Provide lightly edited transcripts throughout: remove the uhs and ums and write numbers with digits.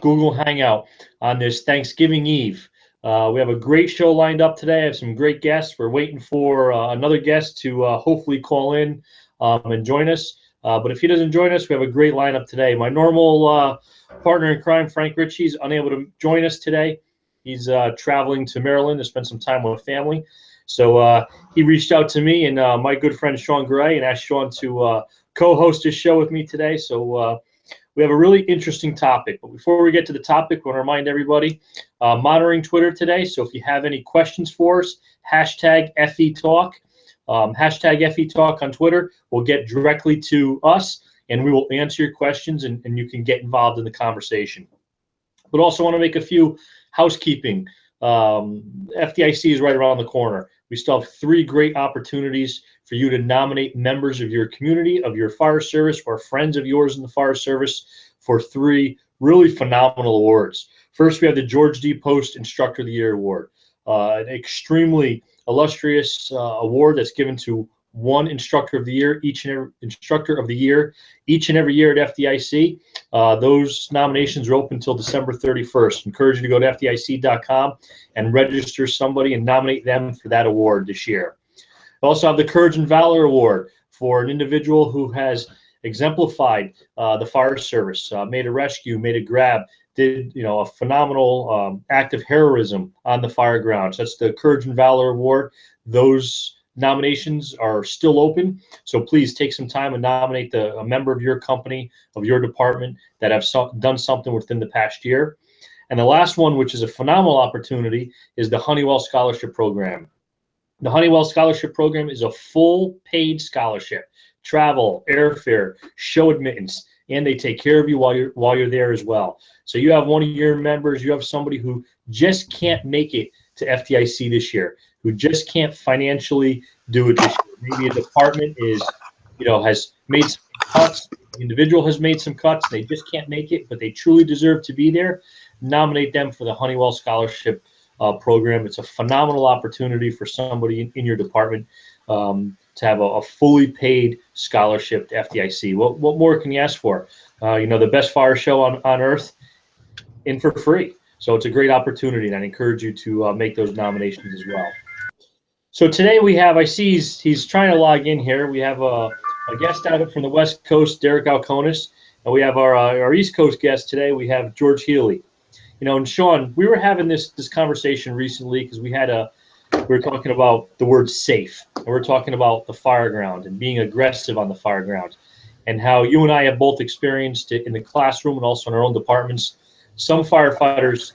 Google Hangout on this Thanksgiving Eve. We have a great show lined up today. I have some great guests. We're waiting for another guest to hopefully call in and join us. But if he doesn't join us, we have a great lineup today. My normal partner in crime, Frank Ritchie, is unable to join us today. He's traveling to Maryland to spend some time with family. So he reached out to me and my good friend Sean Grey and asked Sean to co-host his show with me today. So we have a really interesting topic. But before we get to the topic, I want to remind everybody, monitoring Twitter today. So if you have any questions for us, hashtag FETalk. Hashtag FETalk on Twitter will get directly to us, and we will answer your questions, and you can get involved in the conversation. But also want to make a few housekeeping. FDIC is right around the corner. We still have 3 great opportunities for you to nominate members of your community, of your fire service, or friends of yours in the fire service for 3 really phenomenal awards. First, we have the George D. Post Instructor of the Year Award, an extremely illustrious award that's given to one instructor of the year, each and every year at FDIC. Those nominations are open until December 31st. Encourage you to go to FDIC.com and register somebody and nominate them for that award this year. We also have the Courage and Valor Award for an individual who has exemplified the fire service, made a rescue, made a grab, did a phenomenal act of heroism on the fire grounds. That's the Courage and Valor Award. Those nominations are still open, so please take some time and nominate a member of your company, of your department, that have done something within the past year. And the last one, which is a phenomenal opportunity, is the Honeywell Scholarship Program. The Honeywell Scholarship Program is a full paid scholarship, travel, airfare, show admittance, and they take care of you while you're there as well. So you have one of your members, you have somebody who just can't make it to FDIC this year, who just can't financially do it this year. Maybe a department has made some cuts, the individual has made some cuts, they just can't make it, but they truly deserve to be there. Nominate them for the Honeywell Scholarship Program. It's a phenomenal opportunity for somebody in your department to have a fully paid scholarship to FDIC. What more can you ask for? The best fire show on earth, and for free. So it's a great opportunity, and I encourage you to make those nominations as well. So today we have, I see he's trying to log in here. We have a guest out from the West Coast, Derek Alkonis, and we have our East Coast guest today. We have George Healy. And Sean, we were having this conversation recently because we were talking about the word safe, and we're talking about the fire ground and being aggressive on the fire ground, and how you and I have both experienced it in the classroom and also in our own departments. Some firefighters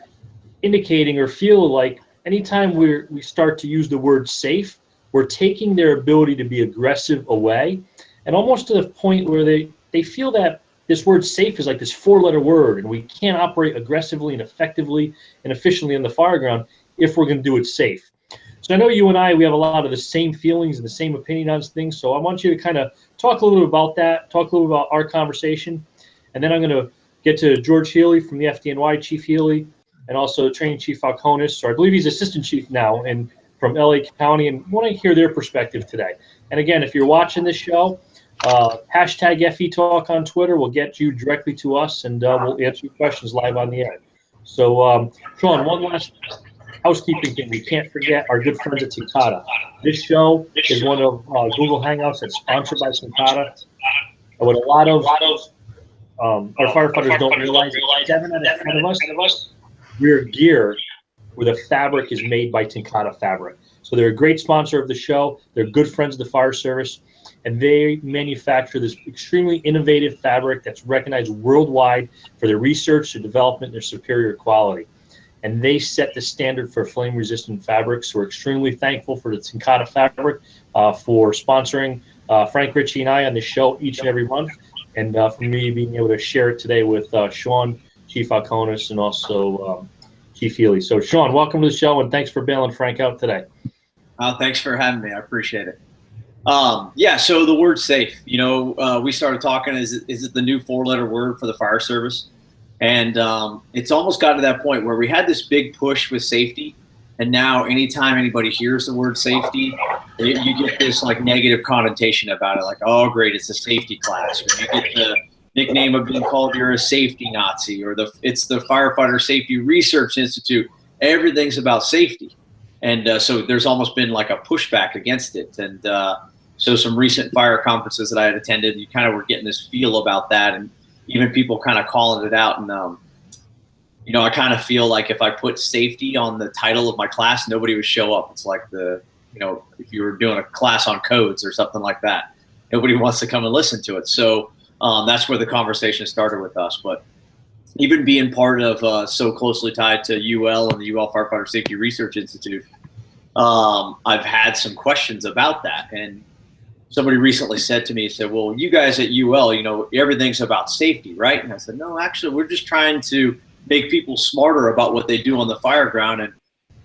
indicating or feel like anytime we start to use the word safe, we're taking their ability to be aggressive away, and almost to the point where they feel that this word safe is like this 4-letter word, and we can't operate aggressively and effectively and efficiently on the fire ground if we're going to do it safe. So I know you and we have a lot of the same feelings and the same opinion on things, so I want you to kind of talk a little bit about that, talk a little bit about our conversation, and then I'm going to get to George Healy from the FDNY, Chief Healy, and also Training Chief Alkonis, or I believe he's Assistant Chief now, and from LA County, and want to hear their perspective today. And again, if you're watching this show, hashtag FETalk on Twitter will get you directly to us, and we'll answer your questions live on the air. So, Sean, one last housekeeping thing. We can't forget our good friends at Tincata. This show is one of Google Hangouts that's sponsored by Tincata. And what a lot of our firefighters don't realize is 7 out of 10 of us wear gear where the fabric is made by Tincata Fabric. So they're a great sponsor of the show. They're good friends of the fire service, and they manufacture this extremely innovative fabric that's recognized worldwide for their research, their development, their superior quality. And they set the standard for flame-resistant fabrics. So we're extremely thankful for the Tincata Fabric for sponsoring Frank Ritchie and I on the show each and every month, and for me being able to share it today with Sean, Chief Alkonis, and also Chief Healy. So, Sean, welcome to the show, and thanks for bailing Frank out today. Thanks for having me. I appreciate it. Yeah, so the word safe, we started talking, is it the new 4-letter word for the fire service? And it's almost got to that point where we had this big push with safety, and now anytime anybody hears the word safety, you get this like negative connotation about it, like, oh, great, it's a safety class. Or you get nickname of being called you're a safety Nazi, or it's the Firefighter Safety Research Institute. Everything's about safety. And so there's almost been like a pushback against it. And so some recent fire conferences that I had attended, you kind of were getting this feel about that, and even people kind of calling it out. And you know, I kind of feel like if I put safety on the title of my class, nobody would show up. It's like you know, if you were doing a class on codes or something like that, nobody wants to come and listen to it. So that's where the conversation started with us. But even being part of so closely tied to UL and the UL Firefighter Safety Research Institute, I've had some questions about that. And somebody recently said to me, well, you guys at UL, you know, everything's about safety, right? And I said, no, actually, we're just trying to make people smarter about what they do on the fire ground, and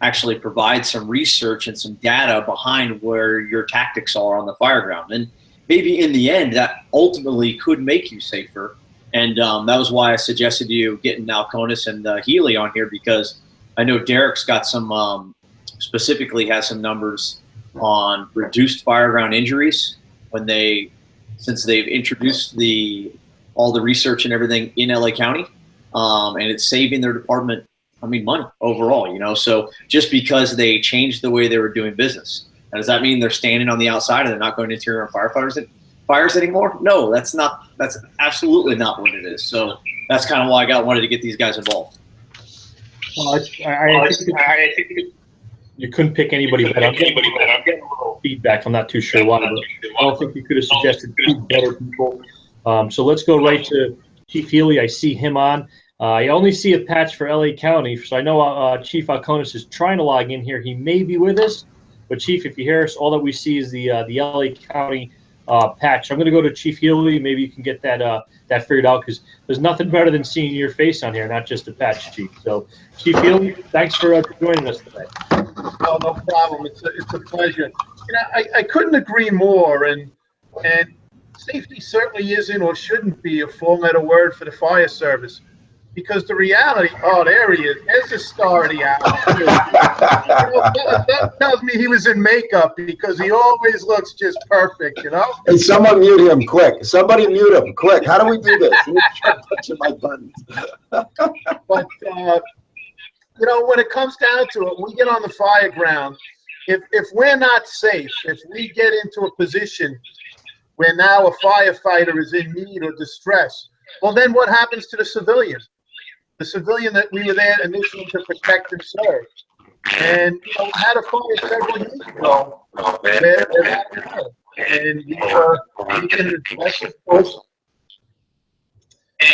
actually provide some research and some data behind where your tactics are on the fire ground. And maybe in the end, that ultimately could make you safer. And that was why I suggested you getting Alkonis and Healy on here, because I know Derek's got some, specifically has some numbers on reduced fireground injuries since they've introduced all the research and everything in LA County. And it's saving their department, money overall, you know. So just because they changed the way they were doing business, and does that mean they're standing on the outside and they're not going to interior on fires anymore? No, that's absolutely not what it is. So that's kind of why I wanted to get these guys involved. Well, I think you couldn't pick anybody better. I'm getting a little feedback. I'm not too sure why, but I don't think you could have suggested two better people. So let's go right to Chief Healy. I see him on. I only see a patch for LA County, so I know Chief Alkonis is trying to log in here. He may be with us, but Chief, if you hear us, all that we see is the LA County patch. I'm going to go to Chief Healy. Maybe you can get that figured out, because there's nothing better than seeing your face on here, not just a patch, Chief. So, Chief Healy, thanks for joining us today. Oh, no problem. It's a pleasure. You know, I couldn't agree more. And safety certainly isn't or shouldn't be a four-letter word for the fire service. Because the reality, there he is. There's the star of the hour. You know, that tells me he was in makeup, because he always looks just perfect, you know? Hey, someone mute him quick. Somebody mute him quick. How do we do this? Let me try touching my buttons. But, you know, when it comes down to it, we get on the fire ground. If we're not safe, if we get into a position where now a firefighter is in need or distress, well, then what happens to the civilian? The civilian that we were there initially to protect and serve. And, you know, we had a fire several years ago and we were making an aggressive push.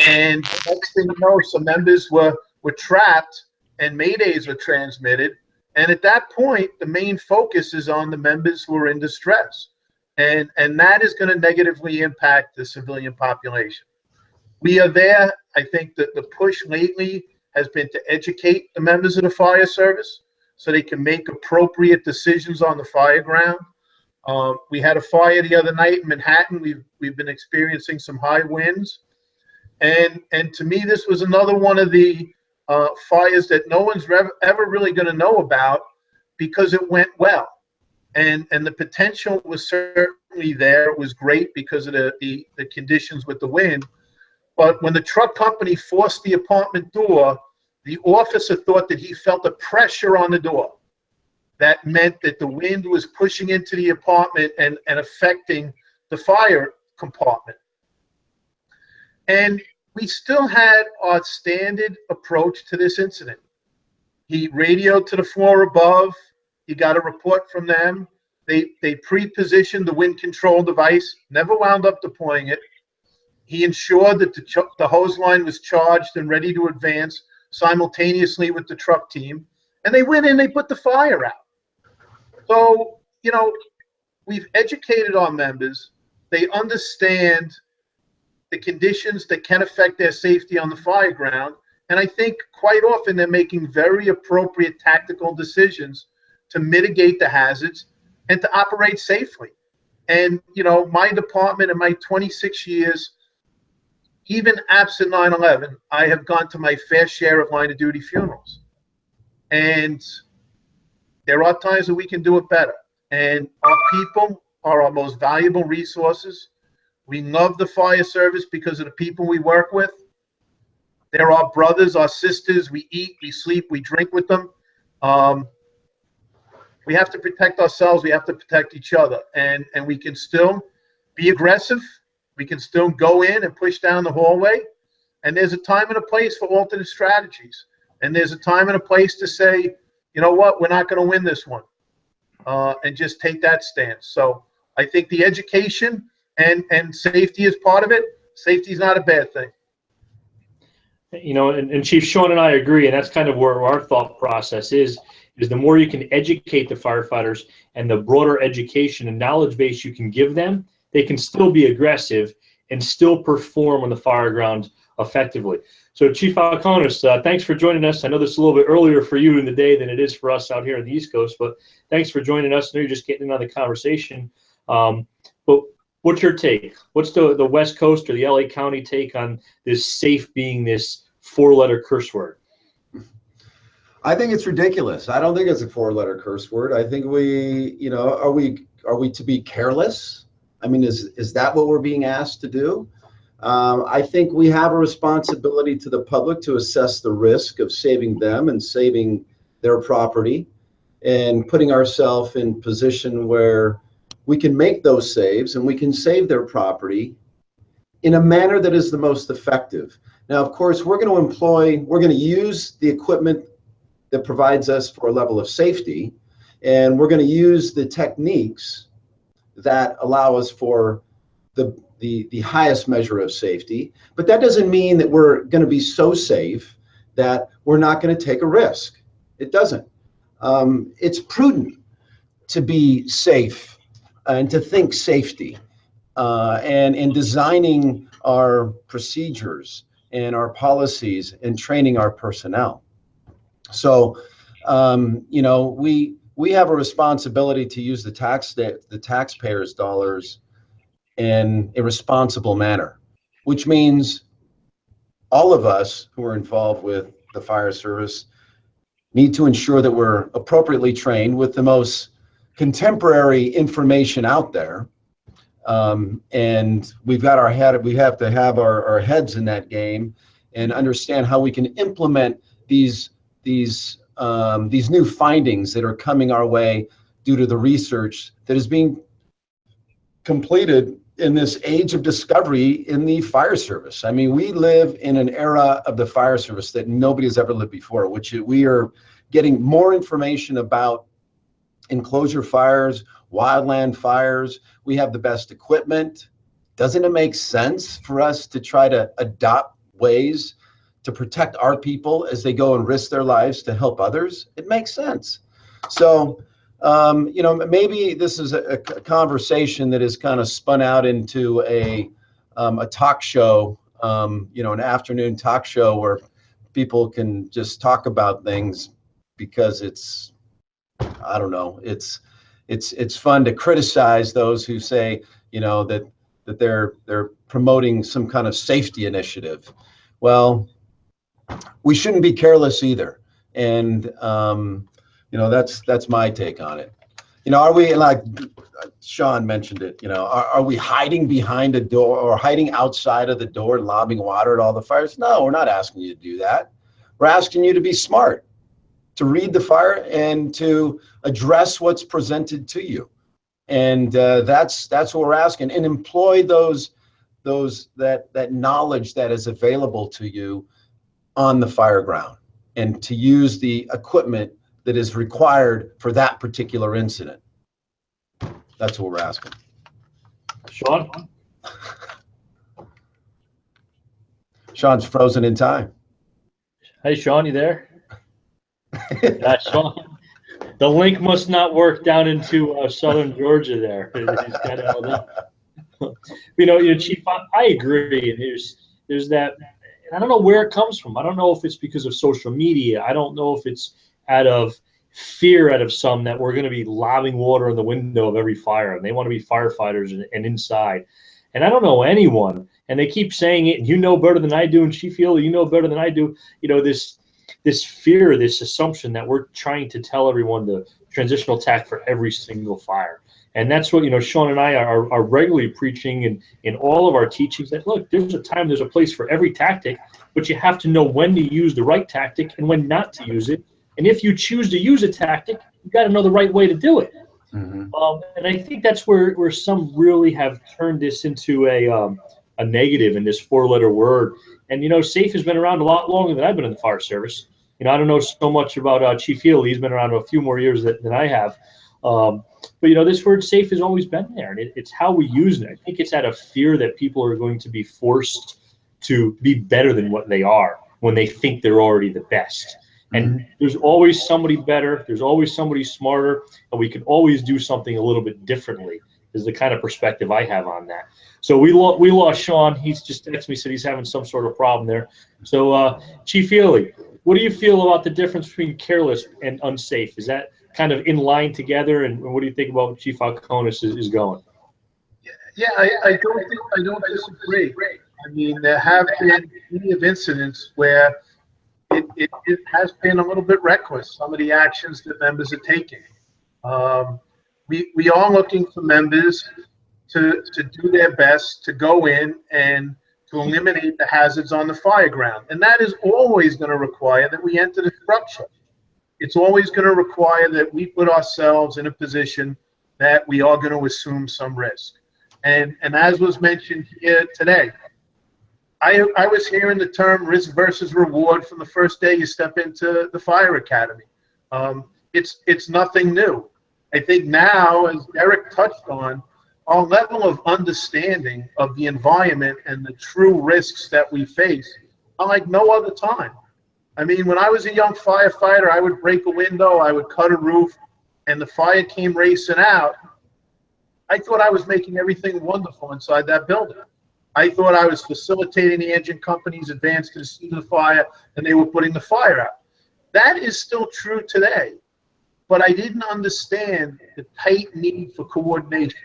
And the next thing you know, some members were trapped and maydays were transmitted. And at that point, the main focus is on the members who are in distress. And that is going to negatively impact the civilian population. We are there. I think that the push lately has been to educate the members of the fire service so they can make appropriate decisions on the fire ground. We had a fire the other night in Manhattan. We've been experiencing some high winds. And to me, this was another one of the fires that no one's ever really going to know about, because it went well. And the potential was certainly there. It was great because of the conditions with the wind. But when the truck company forced the apartment door, the officer thought that he felt a pressure on the door. That meant that the wind was pushing into the apartment and affecting the fire compartment. And we still had our standard approach to this incident. He radioed to the floor above. He got a report from them. They pre-positioned the wind control device, never wound up deploying it. He ensured that the hose line was charged and ready to advance simultaneously with the truck team. And they went in, they put the fire out. So, you know, we've educated our members. They understand the conditions that can affect their safety on the fire ground. And I think quite often they're making very appropriate tactical decisions to mitigate the hazards and to operate safely. And, you know, my department in my 26 years, even absent 9/11, I have gone to my fair share of line of duty funerals. And there are times that we can do it better. And our people are our most valuable resources. We love the fire service because of the people we work with. They're our brothers, our sisters. We eat, we sleep, we drink with them. We have to protect ourselves. We have to protect each other. And we can still be aggressive. We can still go in and push down the hallway. And there's a time and a place for alternate strategies. And there's a time and a place to say, you know what, we're not going to win this one. And just take that stance. So I think the education and safety is part of it. Safety is not a bad thing. You know, and Chief Sean and I agree, and that's kind of where our thought process is the more you can educate the firefighters and the broader education and knowledge base you can give them, they can still be aggressive and still perform on the fire ground effectively. So Chief Alkonis, thanks for joining us. I know this is a little bit earlier for you in the day than it is for us out here on the East Coast, but thanks for joining us. I know you're just getting in on the conversation. But what's your take? What's the West Coast or the LA County take on this safe being this 4-letter curse word? I think it's ridiculous. I don't think it's a 4-letter curse word. I think are we to be careless? I mean, is that what we're being asked to do? I think we have a responsibility to the public to assess the risk of saving them and saving their property and putting ourselves in position where we can make those saves and we can save their property in a manner that is the most effective. Now, of course, we're going to use the equipment that provides us for a level of safety, and we're going to use the techniques that allow us for the highest measure of safety. But that doesn't mean that we're going to be so safe that we're not going to take a risk. It doesn't. It's prudent to be safe and to think safety, and in designing our procedures and our policies and training our personnel. So, we have a responsibility to use the taxpayers' dollars in a responsible manner, which means all of us who are involved with the fire service need to ensure that we're appropriately trained with the most contemporary information out there. And we have to have our heads in that game and understand how we can implement these new findings that are coming our way due to the research that is being completed in this age of discovery in the fire service. I mean, we live in an era of the fire service that nobody has ever lived before, which we are getting more information about enclosure fires, wildland fires. We have the best equipment. Doesn't it make sense for us to try to adopt ways to protect our people as they go and risk their lives to help others? It makes sense. So, maybe this is a conversation that is kind of spun out into a talk show, an afternoon talk show where people can just talk about things because it's fun to criticize those who say, that they're promoting some kind of safety initiative. Well, we shouldn't be careless either. And, that's my take on it. Are we, like Sean mentioned it, are we hiding behind a door or hiding outside of the door and lobbing water at all the fires? No, we're not asking you to do that. We're asking you to be smart, to read the fire and to address what's presented to you. And that's what we're asking, and employ that knowledge that is available to you on the fire ground, and to use the equipment that is required for that particular incident. That's what we're asking. Sean? Sean's frozen in time. Hey, Sean, you there? Sean, the link must not work down into southern Georgia there. He's got it all done. Chief, I agree. And there's that, and I don't know where it comes from. I don't know if it's because of social media. I don't know if it's out of fear out of some that we're going to be lobbing water in the window of every fire, and they want to be firefighters and inside. And I don't know anyone, and they keep saying it, and you know better than I do, and Chief Healy, you know better than I do, this fear, this assumption that we're trying to tell everyone the transitional tack for every single fire. And that's what, Sean and I are regularly preaching in all of our teachings, that, look, there's a time, there's a place for every tactic, but you have to know when to use the right tactic and when not to use it. And if you choose to use a tactic, you got to know the right way to do it. And I think that's where some really have turned this into a negative in this four-letter word. And, SAFE has been around a lot longer than I've been in the fire service. I don't know so much about Chief Healy. He's been around a few more years than I have. But, this word SAFE has always been there, and it's how we use it. I think it's out of fear that people are going to be forced to be better than what they are when they think they're already the best. And there's always somebody better. There's always somebody smarter, and we can always do something a little bit differently, is the kind of perspective I have on that. So we lost Sean. He's just texted me, said he's having some sort of problem there. So Chief Healy, what do you feel about the difference between careless and unsafe? Is that kind of in line together? And what do you think about what Chief Alkonis is going? Yeah, I don't disagree. I mean, there have been plenty of incidents where it has been a little bit reckless, some of the actions that members are taking. We are looking for members to do their best to go in and to eliminate the hazards on the fire ground. And that is always going to require that we enter the structure. It's always going to require that we put ourselves in a position that we are going to assume some risk. And as was mentioned here today, I was hearing the term risk versus reward from the first day you step into the fire academy. It's nothing new. I think now, as Derek touched on, our level of understanding of the environment and the true risks that we face are like no other time. I mean, when I was a young firefighter, I would break a window, I would cut a roof, and the fire came racing out. I thought I was making everything wonderful inside that building. I thought I was facilitating the engine company's advance to the scene of the fire, and they were putting the fire out. That is still true today, but I didn't understand the tight need for coordination.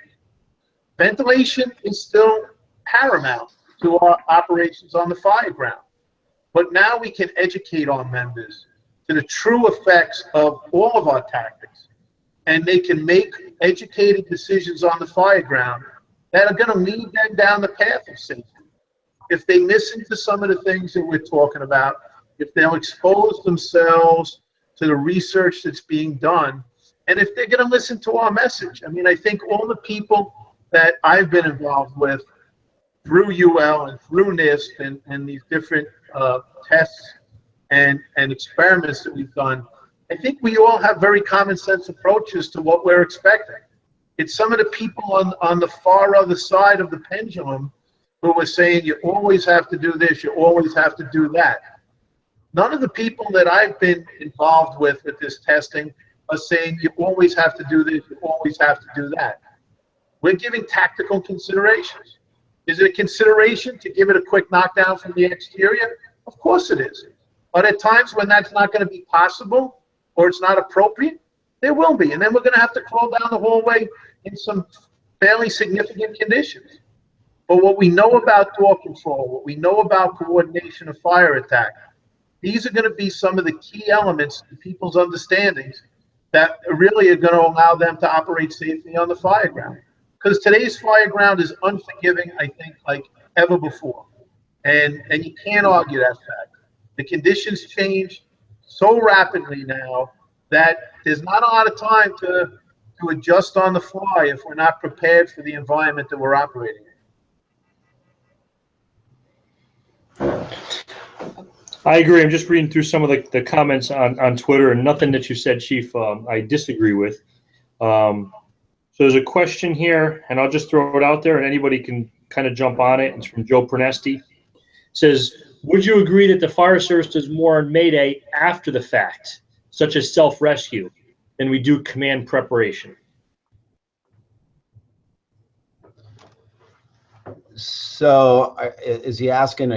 Ventilation is still paramount to our operations on the fire ground, but now we can educate our members to the true effects of all of our tactics, and they can make educated decisions on the fire ground that are going to lead them down the path of safety. If they listen to some of the things that we're talking about, if they'll expose themselves to the research that's being done, and if they're going to listen to our message. I mean, I think all the people that I've been involved with through UL and through NIST and these different tests and experiments that we've done, I think we all have very common sense approaches to what we're expecting. It's some of the people on the far other side of the pendulum who were saying you always have to do this, you always have to do that. None of the people that I've been involved with this testing are saying you always have to do this, you always have to do that. We're giving tactical considerations. Is it a consideration to give it a quick knockdown from the exterior? Of course it is. Are there times when that's not going to be possible or it's not appropriate? There will be. And then we're going to have to crawl down the hallway in some fairly significant conditions. But what we know about door control, what we know about coordination of fire attack, these are going to be some of the key elements in people's understandings that really are going to allow them to operate safely on the fire ground. Because today's fire ground is unforgiving, I think, like ever before. And you can't argue that fact. The conditions change so rapidly now that there's not a lot of time to adjust on the fly if we're not prepared for the environment that we're operating in. I agree. I'm just reading through some of the comments on Twitter, and nothing that you said, Chief, I disagree with. So there's a question here, and I'll just throw it out there, and anybody can kind of jump on it. It's from Joe Pernesti. It says, would you agree that the fire service does more on Mayday after the fact, such as self-rescue, than we do command preparation? So is he asking,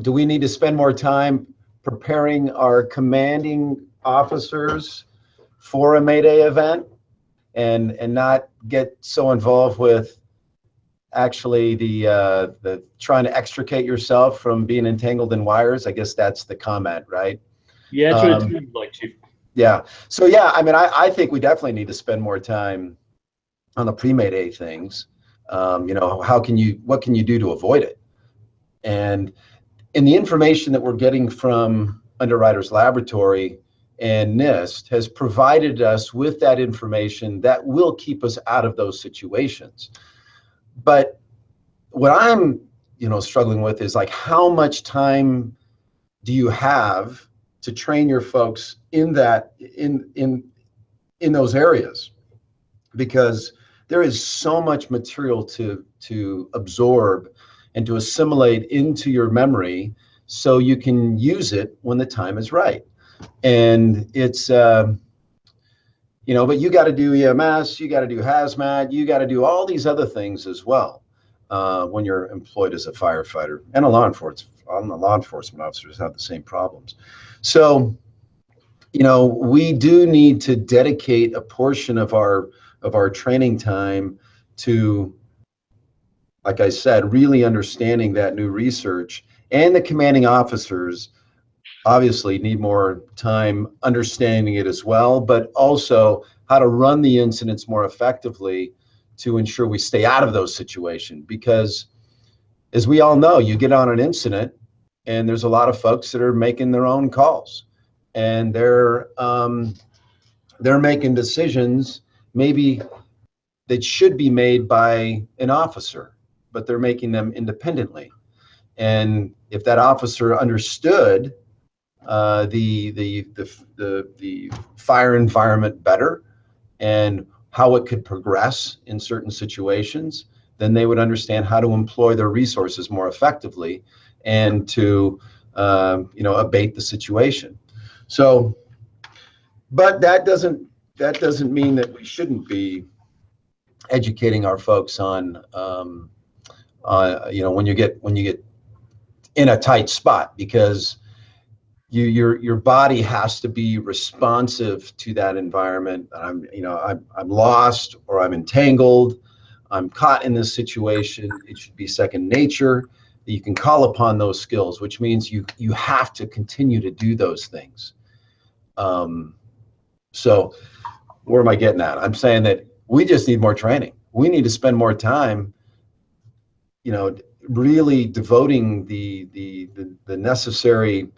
do we need to spend more time preparing our commanding officers for a Mayday event and not get so involved with actually the trying to extricate yourself from being entangled in wires? I guess that's the comment, right? Yeah, that's what it seems like, Chief. Yeah. So yeah, I mean, I think we definitely need to spend more time on the pre-Mayday things. You know, what can you do to avoid it? And in the information that we're getting from Underwriters Laboratory and NIST has provided us with that information that will keep us out of those situations. But what I'm, you know, struggling with is like, how much time do you have to train your folks in that, in those areas? Because there is so much material to absorb and to assimilate into your memory so you can use it when the time is right. And it's, you know, but you got to do EMS, you got to do hazmat, you got to do all these other things as well when you're employed as a firefighter. And a law enforcement officers have the same problems. So, you know, we do need to dedicate a portion of our training time to, like I said, really understanding that new research. And the commanding officers obviously need more time understanding it as well, but also how to run the incidents more effectively to ensure we stay out of those situations. Because as we all know, you get on an incident and there's a lot of folks that are making their own calls, and they're making decisions maybe that should be made by an officer, but they're making them independently. And if that officer understood the fire environment better and how it could progress in certain situations, then they would understand how to employ their resources more effectively and to you know, abate the situation. So, but that doesn't mean that we shouldn't be educating our folks on you know, when you get in a tight spot, because your body has to be responsive to that environment. I'm lost, or I'm entangled, I'm caught in this situation. It should be second nature that you can call upon those skills, which means you have to continue to do those things. So where am I getting at? I'm saying that we just need more training. We need to spend more time, you know, really devoting the necessary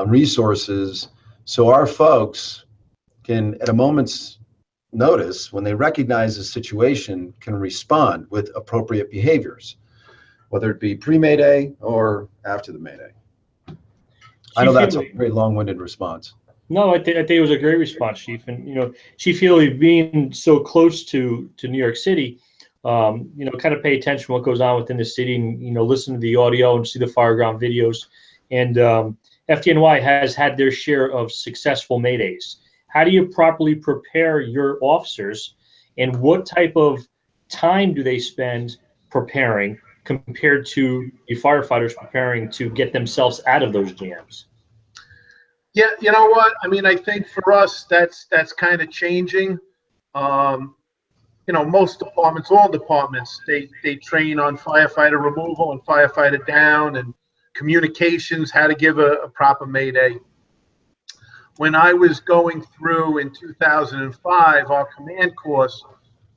resources so our folks can, at a moment's notice, when they recognize the situation, can respond with appropriate behaviors, whether it be pre-Mayday or after the Mayday. I know that's a very long-winded response. No, I think it was a great response, Chief. And, you know, Chief Healy, being so close to New York City, you know, kind of pay attention to what goes on within the city, and, you know, listen to the audio and see the fireground videos. And FDNY has had their share of successful Maydays. How do you properly prepare your officers, and what type of time do they spend preparing compared to the firefighters preparing to get themselves out of those jams? Yeah, you know what? I mean, I think for us, that's kind of changing. You know, most departments, all departments, they train on firefighter removal and firefighter down and communications, how to give a proper Mayday. When I was going through in 2005 our command course,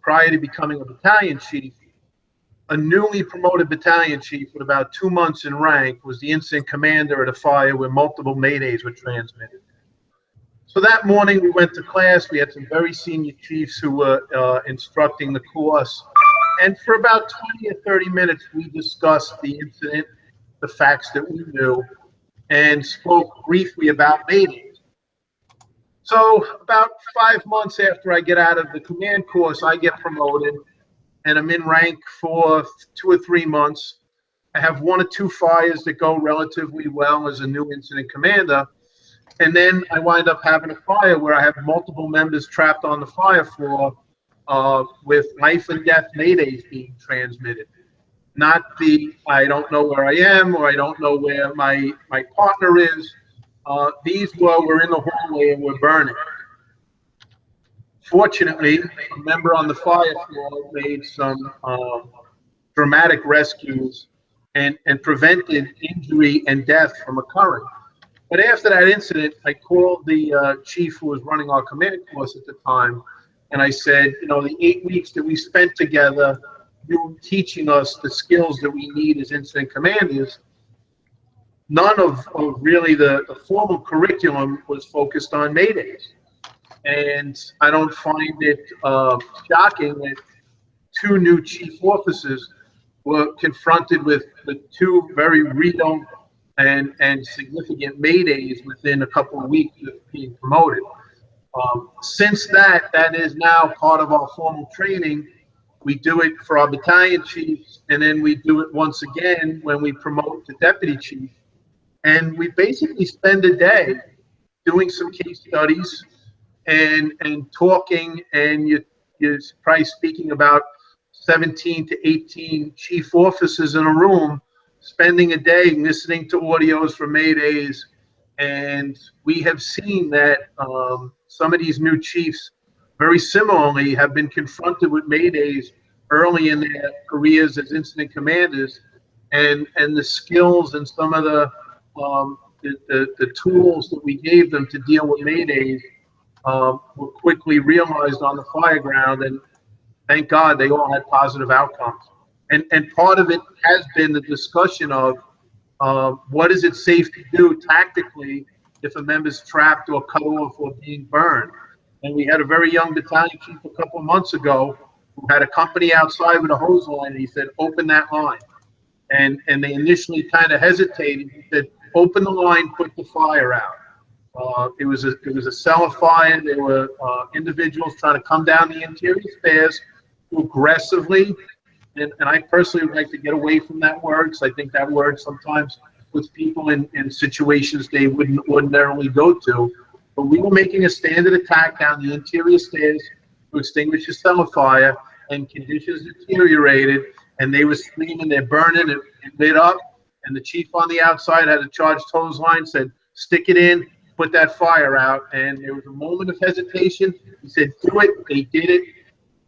prior to becoming a battalion chief, a newly promoted battalion chief with about 2 months in rank was the incident commander at a fire where multiple Maydays were transmitted. So that morning we went to class. We had some very senior chiefs who were instructing the course. And for about 20 or 30 minutes, we discussed the incident, the facts that we knew, and spoke briefly about Maydays. So about 5 months after I get out of the command course, I get promoted, and I'm in rank for 2 or 3 months. I have 1 or 2 fires that go relatively well as a new incident commander. And then I wind up having a fire where I have multiple members trapped on the fire floor with life and death Maydays being transmitted. Not the, I don't know where I am, or I don't know where my partner is. These we're in the hallway and we're burning. Fortunately, a member on the fire floor made some dramatic rescues and prevented injury and death from occurring. But after that incident, I called the chief who was running our command course at the time, and I said, you know, the 8 weeks that we spent together, you teaching us the skills that we need as incident commanders, none of really the formal curriculum was focused on Maydays. And I don't find it shocking that 2 new chief officers were confronted with 2 very real and significant Maydays within a couple of weeks of being promoted. Since that is now part of our formal training. We do it for our battalion chiefs, and then we do it once again when we promote to deputy chief. And we basically spend a day doing some case studies and talking, and you're probably speaking about 17 to 18 chief officers in a room, spending a day listening to audios from Maydays. And we have seen that some of these new chiefs very similarly have been confronted with Maydays early in their careers as incident commanders, and the skills and some of the tools that we gave them to deal with Maydays were quickly realized on the fireground, and thank God they all had positive outcomes. And part of it has been the discussion of what is it safe to do tactically if a member's trapped or cut off or being burned. And we had a very young battalion chief a couple of months ago who had a company outside with a hose line, and he said, open that line. And they initially kind of hesitated. He said, open the line, put the fire out. It was a cellar fire. There were individuals trying to come down the interior stairs aggressively. And I personally would like to get away from that word, because I think that word sometimes puts people in situations they wouldn't ordinarily go to. But we were making a standard attack down the interior stairs to extinguish a cellar fire, and conditions deteriorated, and they were screaming, they're burning, it lit up, and the chief on the outside had a charged hose line, said, stick it in, put that fire out. And there was a moment of hesitation. He said, do it. They did it.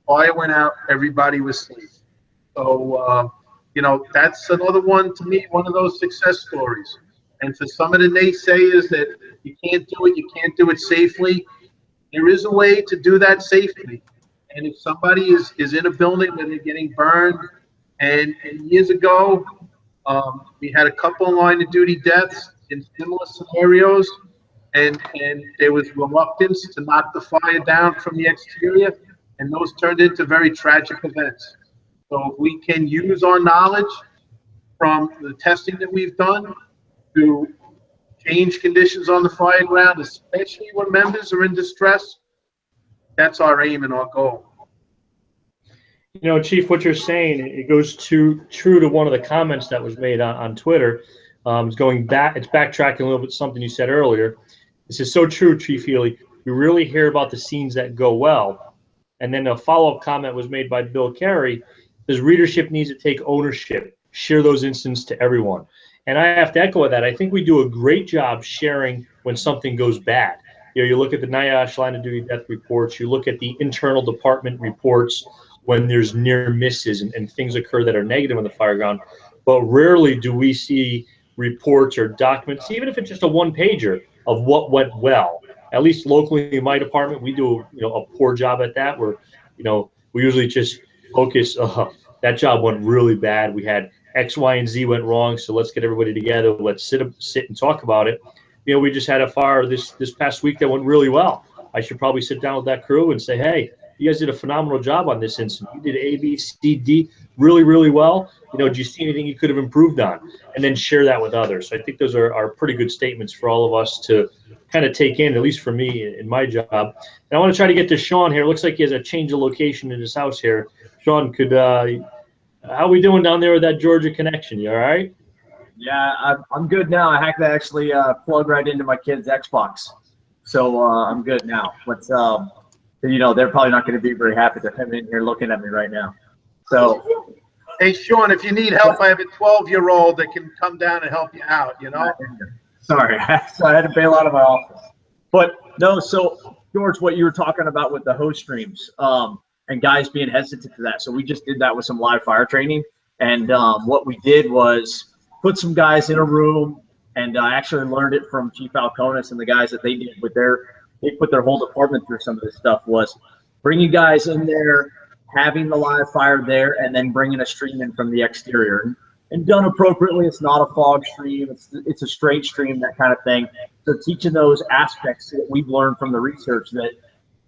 Fire went out. Everybody was safe. So, you know, that's another one, to me, one of those success stories. And for some of the naysayers that you can't do it safely, there is a way to do that safely. And if somebody is in a building where they're getting burned, and years ago, we had a couple of line of duty deaths in similar scenarios, and there was reluctance to knock the fire down from the exterior, and those turned into very tragic events. So if we can use our knowledge from the testing that we've done to change conditions on the fire ground, especially when members are in distress, that's our aim and our goal. You know, Chief, what you're saying, it goes true to one of the comments that was made on Twitter. It's backtracking a little bit something you said earlier. This is so true, Chief Healy. We really hear about the scenes that go well. And then a follow-up comment was made by Bill Carey. His readership needs to take ownership, share those incidents to everyone. And I have to echo that. I think we do a great job sharing when something goes bad. You know, you look at the NIOSH line of duty death reports, you look at the internal department reports when there's near misses and things occur that are negative on the fireground. But rarely do we see reports or documents, even if it's just a one-pager, of what went well. At least locally in my department, we do a poor job at that, where we usually just focus, that job went really bad. We had X, Y, and Z went wrong, so let's get everybody together. Let's sit and talk about it. We just had a fire this past week that went really well. I should probably sit down with that crew and say, hey, you guys did a phenomenal job on this incident. You did A, B, C, D really, really well. Do you see anything you could have improved on? And then share that with others. So I think those are pretty good statements for all of us to kind of take in, at least for me in my job. And I want to try to get to Sean here. It looks like he has a change of location in his house here. Sean, how we doing down there with that Georgia connection? You all right? Yeah, I'm good now. I had to actually plug right into my kid's Xbox. So I'm good now. But, they're probably not going to be very happy to have in here looking at me right now. So, hey, Sean, if you need help, I have a 12-year-old that can come down and help you out, Sorry, so I had to bail out of my office. But, no, so, George, what you were talking about with the host streams and guys being hesitant to that. So we just did that with some live fire training. And what we did was put some guys in a room, and I actually learned it from Chief Alkonis and the guys that they did with they put their whole department through some of this stuff, was bring you guys in there, having the live fire there, and then bringing a stream in from the exterior. And done appropriately, it's not a fog stream, it's a straight stream, that kind of thing. So teaching those aspects that we've learned from the research, that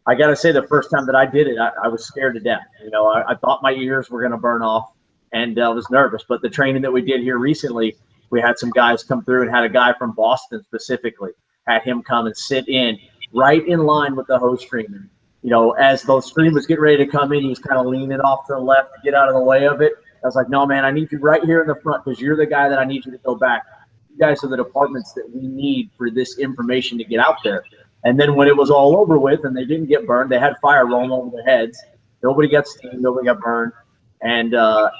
I got to say, the first time that I did it, I was scared to death. You know, I thought my ears were going to burn off, and I was nervous. But the training that we did here recently, we had some guys come through, and had a guy from Boston specifically, had him come and sit in right in line with the hose stream. You know, as the stream was getting ready to come in, he was kind of leaning off to the left to get out of the way of it. I was like, no, man, I need you right here in the front, because you're the guy that I need you to go back. You guys are the departments that we need for this information to get out there. And then when it was all over with and they didn't get burned, they had fire rolling over their heads. Nobody got steamed, nobody got burned. And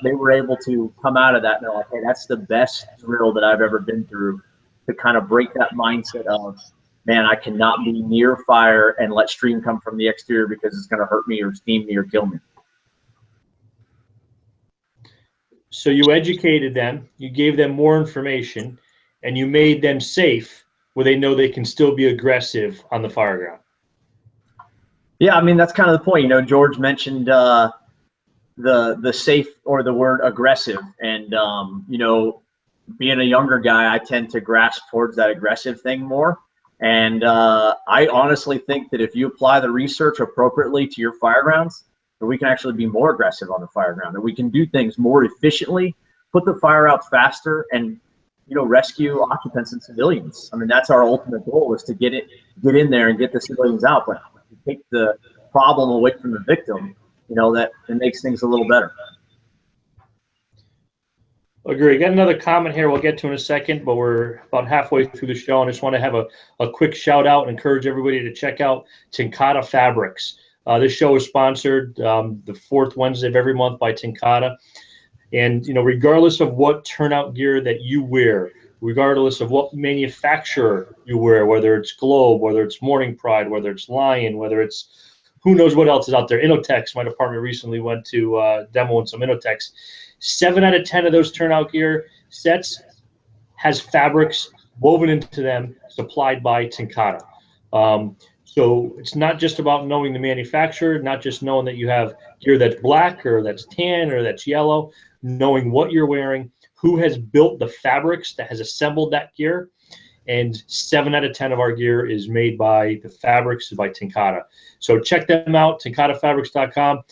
they were able to come out of that. And they're like, hey, that's the best drill that I've ever been through, to kind of break that mindset of, man, I cannot be near fire and let stream come from the exterior because it's going to hurt me or steam me or kill me. So you educated them, you gave them more information, and you made them safe where they know they can still be aggressive on the fire ground. Yeah, I mean, that's kind of the point. You know, George mentioned the safe, or the word aggressive. And, you know, being a younger guy, I tend to grasp towards that aggressive thing more. And I honestly think that if you apply the research appropriately to your fire grounds, that we can actually be more aggressive on the fire ground, that we can do things more efficiently, put the fire out faster, and, you know, rescue occupants and civilians. I mean, that's our ultimate goal, is to get in there and get the civilians out. But if you take the problem away from the victim, you know, that it makes things a little better. Agree. Got another comment here we'll get to in a second, but we're about halfway through the show, and I just want to have a quick shout out and encourage everybody to check out Tincata Fabrics. This show is sponsored the fourth Wednesday of every month by Tincata. And, you know, regardless of what turnout gear that you wear, regardless of what manufacturer you wear, whether it's Globe, whether it's Morning Pride, whether it's Lion, whether it's who knows what else is out there, Innotex, my department recently went to demo in some Innotex. 7 out of 10 of those turnout gear sets has fabrics woven into them, supplied by Tincata. So it's not just about knowing the manufacturer, not just knowing that you have gear that's black or that's tan or that's yellow, knowing what you're wearing, who has built the fabrics that has assembled that gear. And 7 out of 10 of our gear is made by the fabrics by Tincata. So check them out, tincatafabrics.com,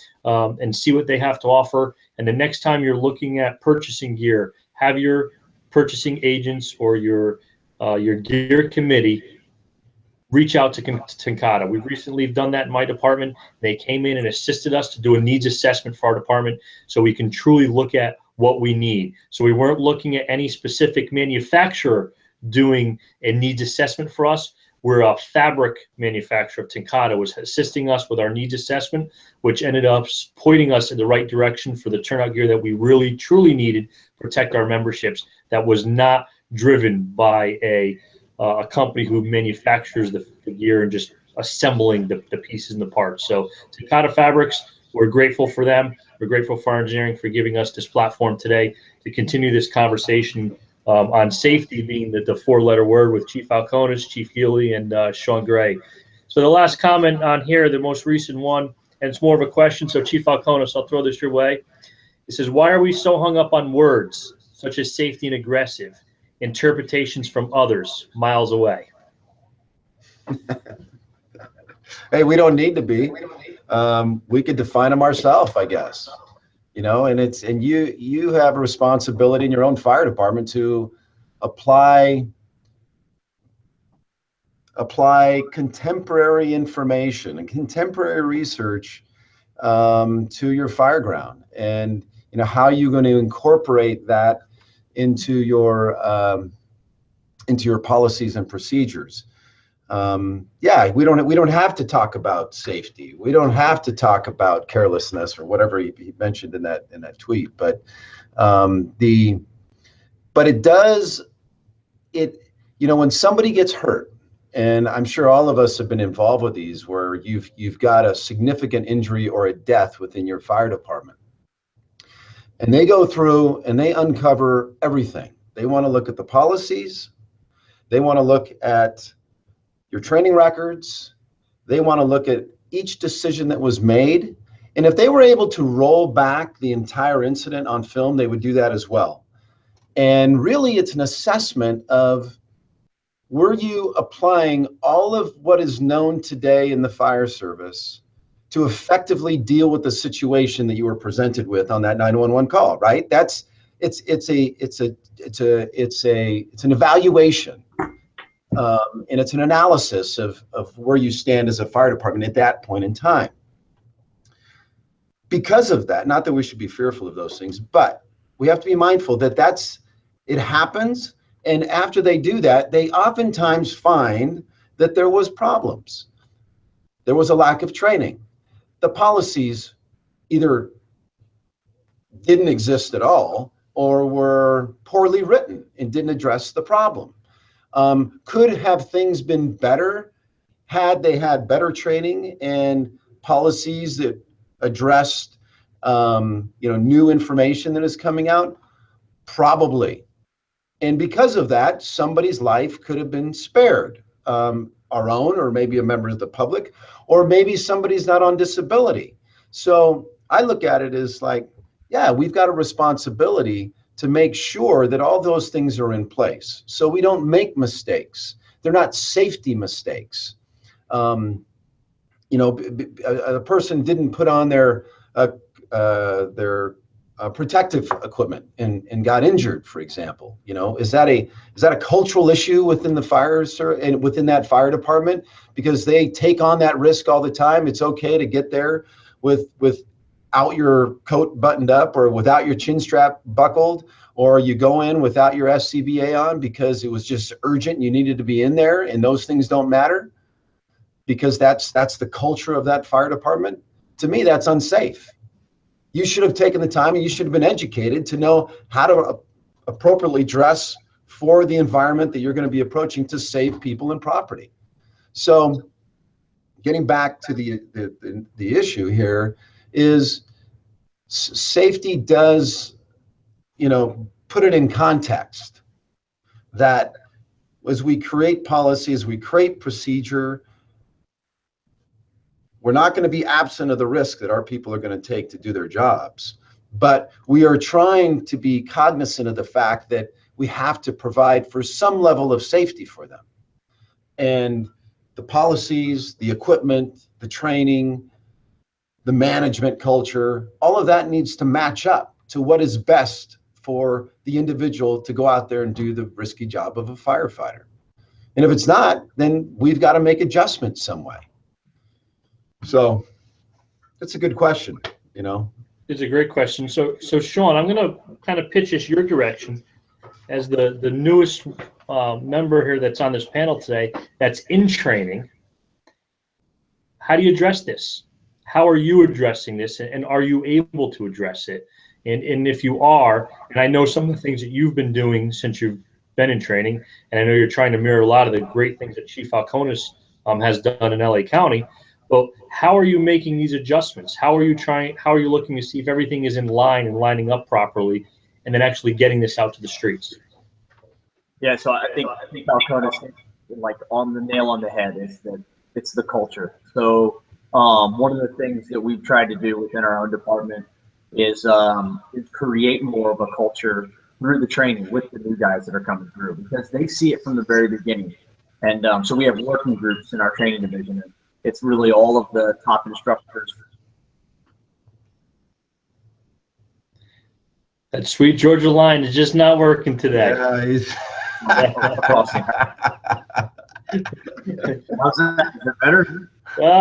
and see what they have to offer. And the next time you're looking at purchasing gear, have your purchasing agents or your gear committee reach out to Tincata. We've recently done that in my department. They came in and assisted us to do a needs assessment for our department so we can truly look at what we need. So we weren't looking at any specific manufacturer doing a needs assessment for us. We're a fabric manufacturer of Tincata was assisting us with our needs assessment, which ended up pointing us in the right direction for the turnout gear that we really, truly needed to protect our memberships, that was not driven by a company who manufactures the gear and just assembling the pieces and the parts. So Tincata Fabrics, we're grateful for them. We're grateful for our engineering for giving us this platform today to continue this conversation on safety, being the 4-letter word, with Chief Alkonis, Chief Healy, and Sean Grey. So the last comment on here, the most recent one, and it's more of a question. So Chief Alkonis, I'll throw this your way. It says, why are we so hung up on words such as safety and aggressive, interpretations from others miles away? Hey, we don't need to be. We could define them ourselves, I guess. You know, and you have a responsibility in your own fire department to apply contemporary information and contemporary research to your fire ground, and you know how you're going to incorporate that into your policies and procedures. Yeah, we don't have to talk about safety. We don't have to talk about carelessness or whatever he mentioned in that tweet. But it does, you know, when somebody gets hurt, and I'm sure all of us have been involved with these, where you've got a significant injury or a death within your fire department, and they go through and they uncover everything. They want to look at the policies. They want to look at your training records. They want to look at each decision that was made. And if they were able to roll back the entire incident on film, they would do that as well. And really, it's an assessment of, were you applying all of what is known today in the fire service to effectively deal with the situation that you were presented with on that 911 call, right? It's an evaluation, and it's an analysis of where you stand as a fire department at that point in time. Because of that, not that we should be fearful of those things, but we have to be mindful that it happens. And after they do that, they oftentimes find that there was problems. There was a lack of training. The policies either didn't exist at all or were poorly written and didn't address the problem. Could have things been better had they had better training and policies that addressed new information that is coming out? Probably. And because of that, somebody's life could have been spared, our own, or maybe a member of the public, or maybe somebody's not on disability. So I look at it as like, yeah, we've got a responsibility to make sure that all those things are in place so we don't make mistakes. They're not safety mistakes. A person didn't put on their protective equipment and got injured, for example. Is that a cultural issue within the fires and within that fire department, because they take on that risk all the time? It's okay to get there without your coat buttoned up or without your chin strap buckled, or you go in without your SCBA on because it was just urgent and you needed to be in there, and those things don't matter because that's the culture of that fire department. To me, that's unsafe. You should have taken the time and you should have been educated to know how to appropriately dress for the environment that you're going to be approaching to save people and property. So getting back to the issue here is safety does, put it in context that as we create policy, as we create procedure, we're not going to be absent of the risk that our people are going to take to do their jobs, but we are trying to be cognizant of the fact that we have to provide for some level of safety for them. And the policies, the equipment, the training, the management culture, all of that needs to match up to what is best for the individual to go out there and do the risky job of a firefighter. And if it's not, then we've got to make adjustments some way. So that's a good question, It's a great question. So Sean, I'm going to kind of pitch this your direction as the newest member here that's on this panel today that's in training. How do you address this? How are you addressing this, and are you able to address it? And if you are, and I know some of the things that you've been doing since you've been in training, and I know you're trying to mirror a lot of the great things that Chief Alkonis has done in LA County. But how are you making these adjustments? How are you looking to see if everything is in line and lining up properly, and then actually getting this out to the streets? Yeah, so I think Alkonis hit on the nail on the head is that it's the culture. So one of the things that we've tried to do within our own department is create more of a culture through the training with the new guys that are coming through, because they see it from the very beginning. And so we have working groups in our training division. And it's really all of the top instructors. That sweet Georgia line is just not working today. Yeah, he's How's that? Is it better?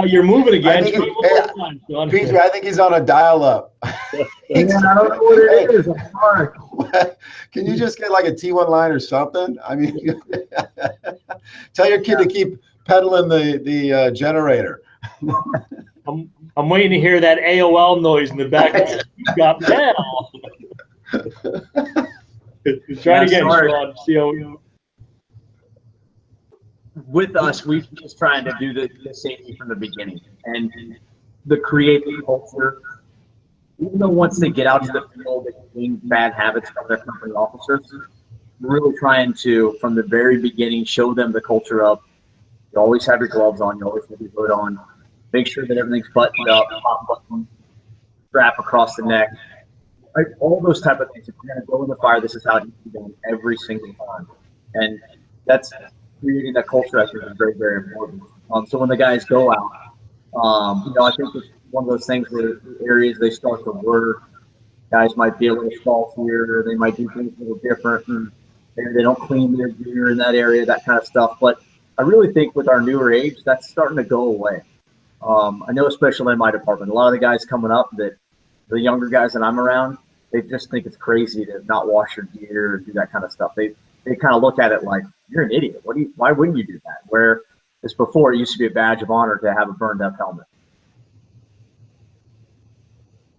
You're moving again. PJ, I think he's on a dial-up. I don't know what it is. I'm sorry. Can you just get like a T1 line or something? I mean, tell your kid to keep pedaling the generator. I'm waiting to hear that AOL noise in the background. You got mail. Try it again, Sean. See how we go. With us, we're just trying to do the safety from the beginning and the creative culture. Even though once they get out to the field, they gain bad habits from their company officers, we're really trying to, from the very beginning, show them the culture of you always have your gloves on, you always have your hood on. make sure that everything's buttoned up, pop button, strap across the neck. Like, all those type of things. If you're going to go in the fire, this is how it needs to be done every single time. And that's creating that culture, I think, is very, very important. So when the guys go out, I think it's one of those things where the areas they start to work, guys might be a little saltier, they might do things a little different, and maybe they don't clean their gear in that area, that kind of stuff. But I really think with our newer age, that's starting to go away. I know, especially in my department, a lot of the guys coming up, that the younger guys that I'm around, they just think it's crazy to not wash your gear or do that kind of stuff. They kind of look at it like, you're an idiot. Why wouldn't you do that? Where it's before, it used to be a badge of honor to have a burned up helmet.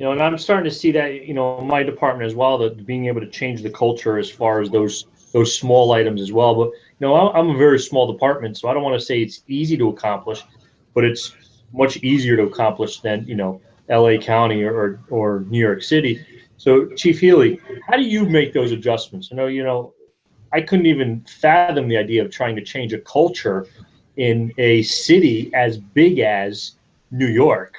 And I'm starting to see that, in my department as well, that being able to change the culture as far as those small items as well. But, I'm a very small department, so I don't want to say it's easy to accomplish, but it's much easier to accomplish than, LA County or New York City. So, Chief Healy, how do you make those adjustments? I couldn't even fathom the idea of trying to change a culture in a city as big as New York,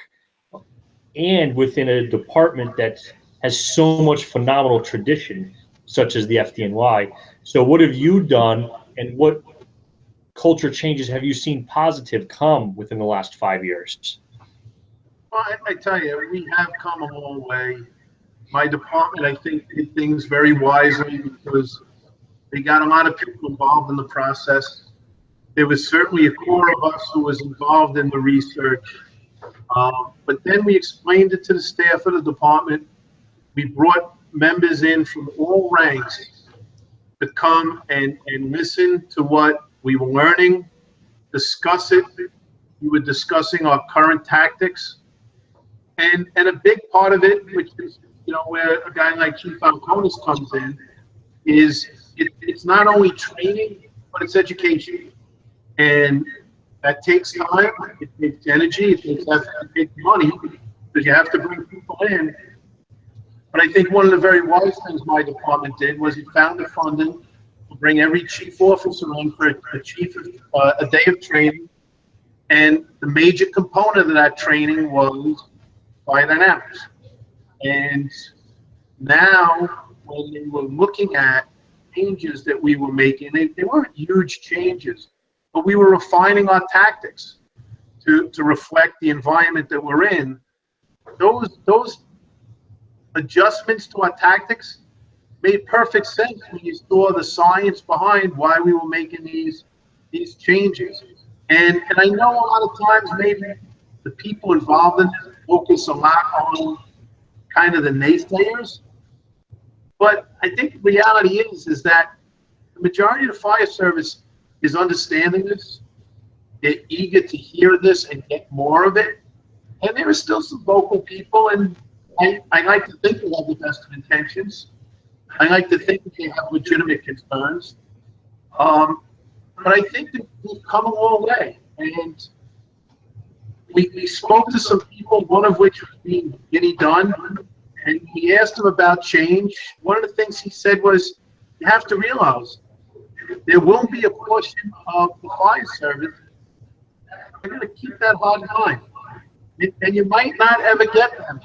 and within a department that has so much phenomenal tradition, such as the FDNY. So what have you done, and what culture changes have you seen positive come within the last 5 years? Well, I tell you, we have come a long way. My department, I think, did things very wisely because they got a lot of people involved in the process. There was certainly a core of us who was involved in the research. But then we explained it to the staff of the department. We brought members in from all ranks to come and listen to what we were learning, discuss it. We were discussing our current tactics. And a big part of it, which is, where a guy like Chief Alkonis comes in, is it's not only training, but it's education. And that takes time, it takes energy, it takes effort, it takes money, because you have to bring people in. But I think one of the very wise things my department did was it found the funding to bring every chief officer in for a day of training. And the major component of that training was fire dynamics. And now, when they were looking at changes that we were making, they weren't huge changes, but we were refining our tactics to reflect the environment that we're in. Those adjustments to our tactics made perfect sense when you saw the science behind why we were making these changes. And I know a lot of times maybe the people involved in this focus a lot on kind of the naysayers, but I think the reality is that the majority of the fire service is understanding this. They're eager to hear this and get more of it. And there are still some vocal people, and I like to think they have the best of intentions. I like to think that they have legitimate concerns. But I think that we've come a long way. And we spoke to some people, one of which was being Vinny Dunn, and we asked him about change. One of the things he said was, you have to realize there will be a portion of the fire service they're going to keep that hard in mind. And you might not ever get them.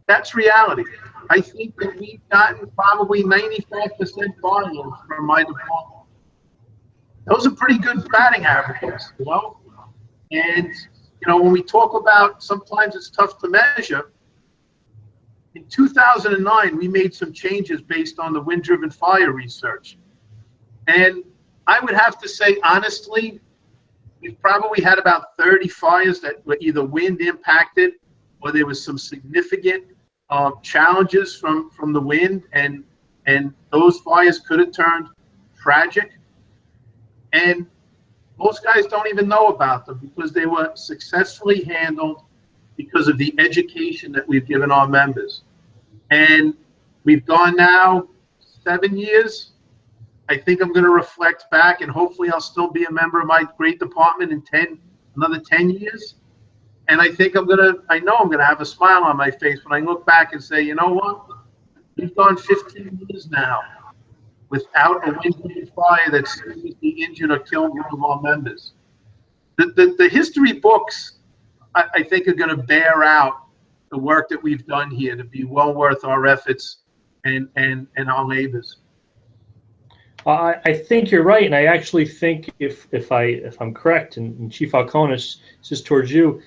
That's reality. I think that we've gotten probably 95% buy-in from my department. Those are pretty good batting averages, And, when we talk about sometimes it's tough to measure, in 2009, we made some changes based on the wind-driven fire research. And I would have to say, honestly, we've probably had about 30 fires that were either wind impacted or there was some significant challenges from the wind, and those fires could have turned tragic. And most guys don't even know about them because they were successfully handled because of the education that we've given our members. And we've gone now 7 years. I think I'm going to reflect back, and hopefully I'll still be a member of my great department in another 10 years. And I think I know I'm going to have a smile on my face when I look back and say, you know what? We've gone 15 years now without a wind fire that seriously injured or killed one of our members. The history books I think are going to bear out the work that we've done here to be well worth our efforts and our labors. I think you're right, and I actually think if I'm correct, and Chief Alkonis, this is towards you,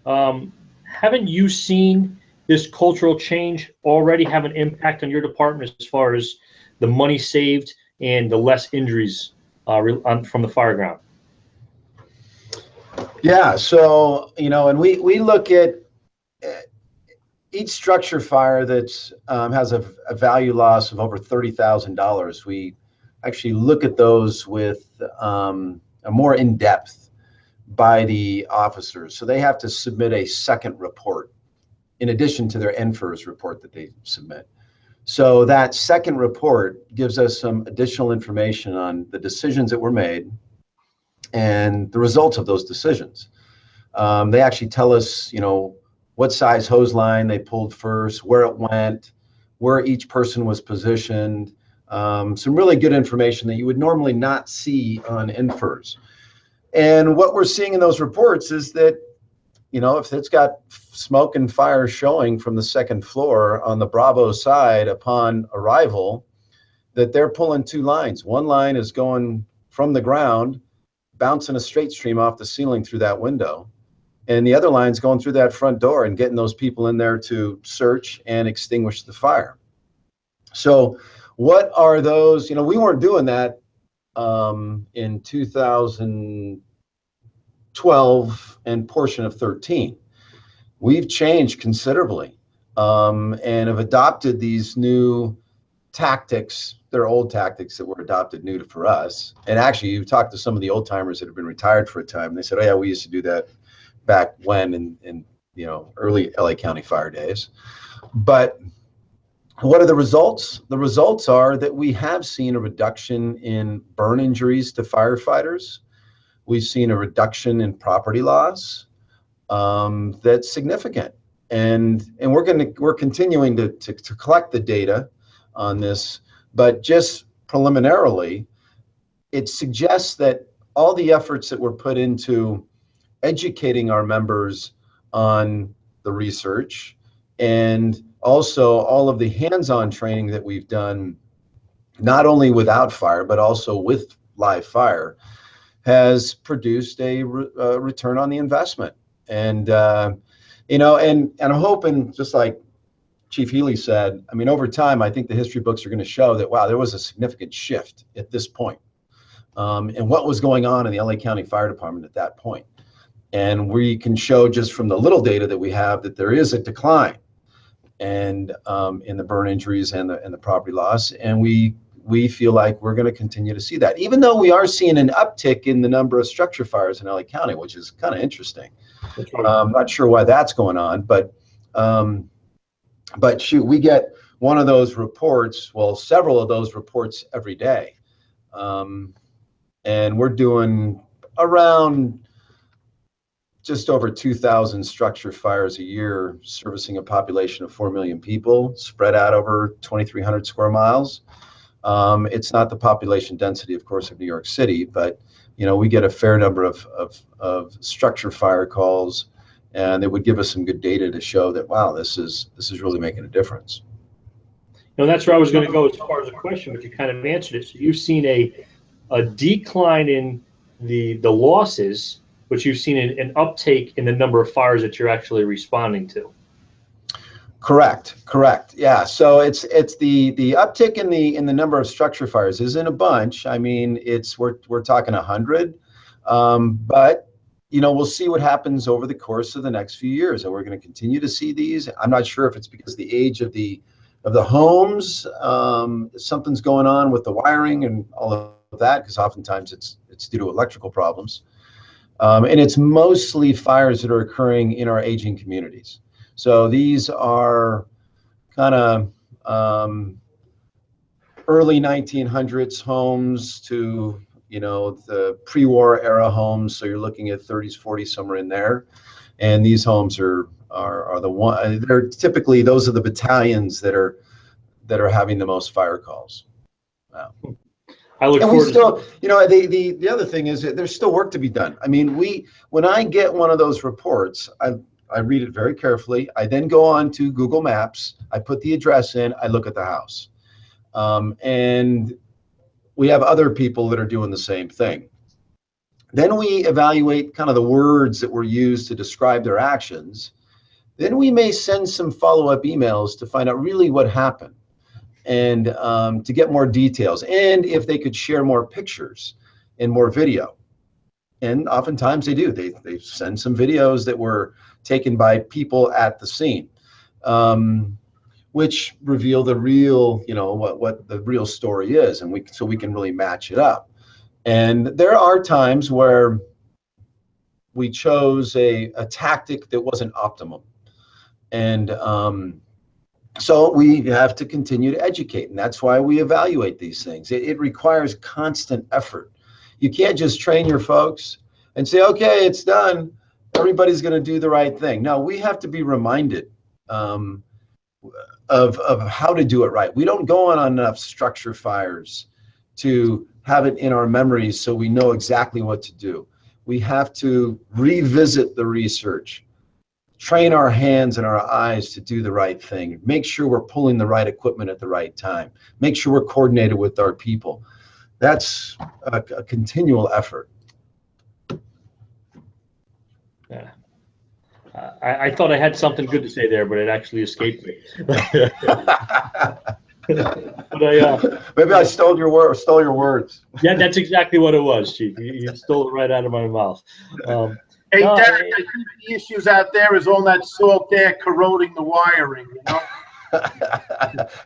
haven't you seen this cultural change already have an impact on your department as far as the money saved and the less injuries from the fireground? Yeah, so and we look at each structure fire that has a value loss of over $30,000. We actually look at those with a more in-depth by the officers. So they have to submit a second report in addition to their NFIRS report that they submit. So that second report gives us some additional information on the decisions that were made and the results of those decisions. They actually tell us, what size hose line they pulled first, where it went, where each person was positioned. Some really good information that you would normally not see on NFIRS. And what we're seeing in those reports is that, if it's got smoke and fire showing from the second floor on the Bravo side upon arrival, that they're pulling two lines. One line is going from the ground, bouncing a straight stream off the ceiling through that window. And the other line's going through that front door and getting those people in there to search and extinguish the fire. So what are those? We weren't doing that in 2012 and portion of 13. We've changed considerably and have adopted these new tactics. They're old tactics that were adopted new for us. And actually, you talked to some of the old timers that have been retired for a time. They said, "Oh yeah, we used to do that back when in early LA County fire days." But what are the results? The results are that we have seen a reduction in burn injuries to firefighters. We've seen a reduction in property loss that's significant, and we're continuing to collect the data on this. But just preliminarily, it suggests that all the efforts that were put into educating our members on the research and also all of the hands-on training that we've done, not only without fire, but also with live fire, has produced a return on the investment. And, and I'm hoping, just like Chief Healy said, over time, I think the history books are going to show that, wow, there was a significant shift at this point. And what was going on in the LA County Fire Department at that point. And we can show just from the little data that we have that there is a decline and in the burn injuries and the property loss. And we feel like we're going to continue to see that, even though we are seeing an uptick in the number of structure fires in LA County, which is kind of interesting. I'm not sure why that's going on, but shoot, we get one of those reports, well, several of those reports every day. And we're doing around just over 2,000 structure fires a year, servicing a population of 4 million people spread out over 2,300 square miles. It's not the population density, of course, of New York City, but we get a fair number of structure fire calls, and it would give us some good data to show that, wow, this is really making a difference. That's where I was going to go as far as the question, but you kind of answered it. So you've seen a decline in the losses, but you've seen an uptake in the number of fires that you're actually responding to. Correct. Yeah. So it's the uptick in the number of structure fires isn't a bunch. We're talking 100, but we'll see what happens over the course of the next few years, and we're going to continue to see these. I'm not sure if it's because the age of the homes, something's going on with the wiring and all of that, because oftentimes it's due to electrical problems. And it's mostly fires that are occurring in our aging communities. So these are kind of early 1900s homes to, the pre-war era homes. So you're looking at 30s, 40s, somewhere in there. And these homes are the one. They're typically, those are the battalions that are having the most fire calls. Wow. I look And forward we still, you know, the other thing is that there's still work to be done. I mean, when I get one of those reports, I read it very carefully. I then go on to Google Maps. I put the address in. I look at the house. And we have other people that are doing the same thing. Then we evaluate kind of the words that were used to describe their actions. Then we may send some follow-up emails to find out really what happened and to get more details. And if they could share more pictures and more video. And oftentimes they do. They send some videos that were taken by people at the scene, which reveal the real, you know, what the real story is, and so we can really match it up. And there are times where we chose a tactic that wasn't optimum. And so we have to continue to educate, and that's why we evaluate these things. It requires constant effort. You can't just train your folks and say, okay, it's done. Everybody's going to do the right thing. No, we have to be reminded of how to do it right. We don't go on enough structure fires to have it in our memories so we know exactly what to do. We have to revisit the research, train our hands and our eyes to do the right thing, make sure we're pulling the right equipment at the right time, make sure we're coordinated with our people. That's a continual effort. Yeah. I thought I had something good to say there, but it actually escaped me. But maybe I stole your words. Yeah, that's exactly what it was, Chief. You stole it right out of my mouth. Hey, Derek, I think the issues out there is all that salt there corroding the wiring, you know?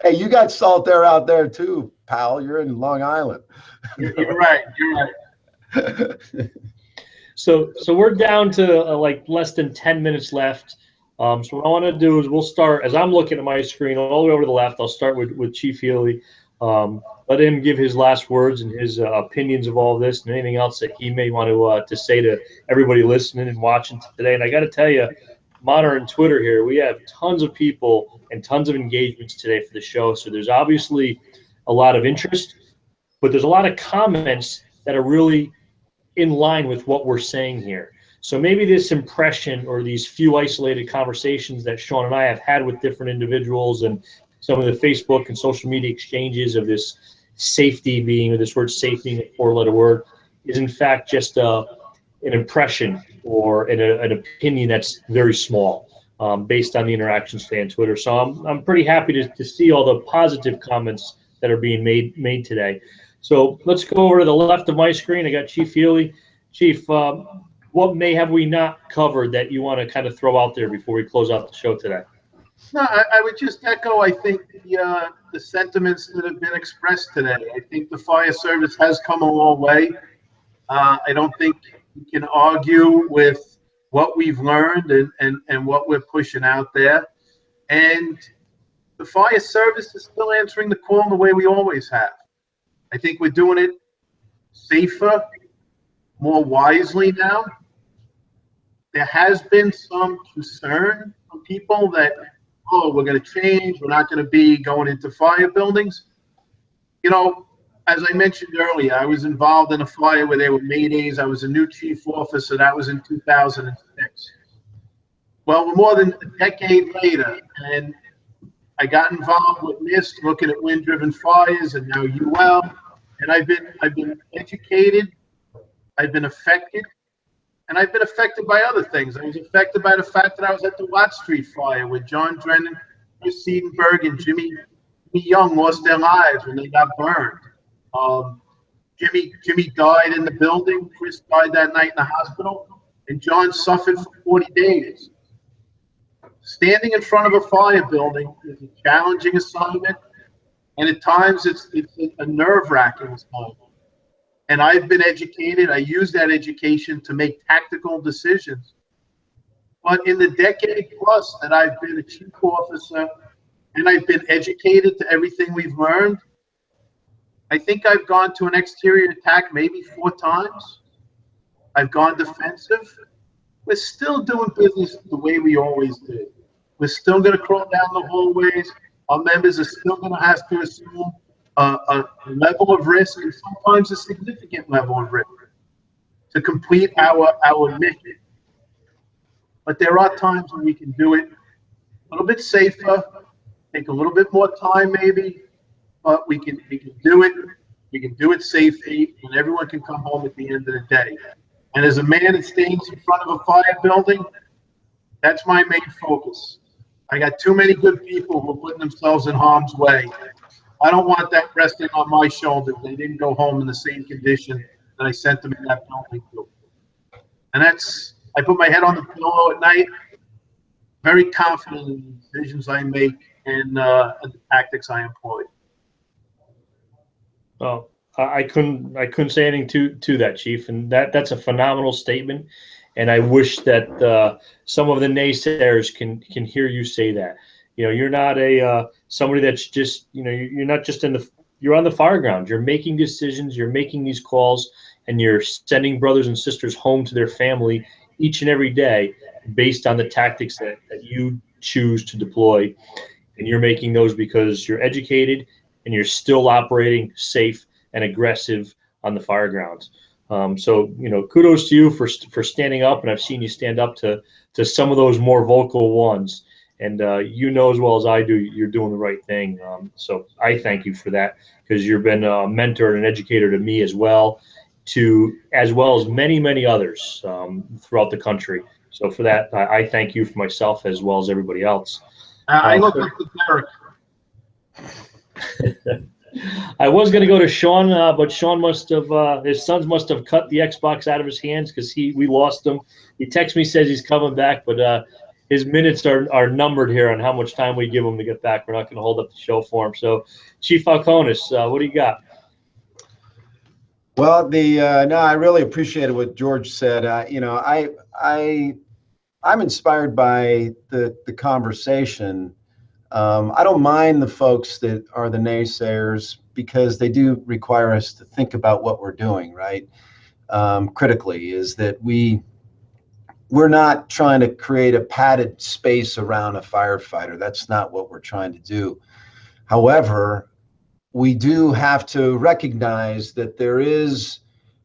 Hey, you got salt there out there too, pal. You're in Long Island. You're right. You're right. So we're down to like less than 10 minutes left. So what I want to do is we'll start, as I'm looking at my screen all the way over to the left, I'll start with Chief Healy. Let him give his last words and his opinions of all this and anything else that he may want to say to everybody listening and watching today. And I got to tell you, monitoring Twitter here, we have tons of people and tons of engagements today for the show. So there's obviously a lot of interest, but there's a lot of comments that are really in line with what we're saying here. So maybe this impression or these few isolated conversations that Sean and I have had with different individuals and some of the Facebook and social media exchanges of this safety being, or this word safety being a four-letter word, is in fact just an impression or an opinion that's very small based on the interactions today on Twitter. So I'm pretty happy to see all the positive comments that are being made today. So let's go over to the left of my screen. I got Chief Healy. Chief, what have we not covered that you want to kind of throw out there before we close out the show today? No, I would just echo, I think, the sentiments that have been expressed today. I think the fire service has come a long way. I don't think we can argue with what we've learned and what we're pushing out there. And the fire service is still answering the call the way we always have. I think we're doing it safer, more wisely now. There has been some concern from people that, oh, we're going to change. We're not going to be going into fire buildings. You know, as I mentioned earlier, I was involved in a fire where there were maydays. I was a new chief officer. That was in 2006. Well, we're more than a decade later, and I got involved with NIST, looking at wind-driven fires, and now UL. And I've been educated. I've been affected. And I've been affected by other things. I was affected by the fact that I was at the Watt Street fire where John Drennan, Chris Siedenberg, and Jimmy Young lost their lives when they got burned. Jimmy died in the building. Chris died that night in the hospital. And John suffered for 40 days. Standing in front of a fire building is a challenging assignment. And at times it's a nerve-wracking assignment. And I've been educated. I use that education to make tactical decisions. But in the decade plus that I've been a chief officer and I've been educated to everything we've learned, I think I've gone to an exterior attack maybe 4 times. I've gone defensive. We're still doing business the way we always do. We're still going to crawl down the hallways. Our members are still going to have to assume a level of risk, and sometimes a significant level of risk to complete our mission. But there are times when we can do it a little bit safer, take a little bit more time maybe, but we can do it. We can do it safely, and everyone can come home at the end of the day. And as a man that stands in front of a fire building, that's my main focus. I got too many good people who are putting themselves in harm's way. I don't want that resting on my shoulders. They didn't go home in the same condition that I sent them in that building to. And I put my head on the pillow at night, very confident in the decisions I make and the tactics I employ. Well, I couldn't say anything to that, Chief, and that's a phenomenal statement. And I wish that some of the naysayers can hear you say that. You're not somebody that's just, you're not just you're on the fireground. You're making decisions. You're making these calls, and you're sending brothers and sisters home to their family each and every day based on the tactics that you choose to deploy. And you're making those because you're educated and you're still operating safe and aggressive on the firegrounds. So kudos to you for standing up, and I've seen you stand up to some of those more vocal ones. And as well as I do, you're doing the right thing. So I thank you for that, because you've been a mentor and an educator to me as well as many others throughout the country. So for that, I thank you for myself as well as everybody else. I look up to Derek. I was going to go to Sean, but Sean must have his sons must have cut the Xbox out of his hands, because we lost him. He texts me, says he's coming back, but his minutes are numbered here on how much time we give him to get back. We're not going to hold up the show for him. So, Chief Alkonis, what do you got? Well, no, I really appreciated what George said. I'm inspired by the conversation. I don't mind the folks that are the naysayers, because they do require us to think about what we're doing, right? Critically, is that we're not trying to create a padded space around a firefighter. That's not what we're trying to do. However, we do have to recognize that there is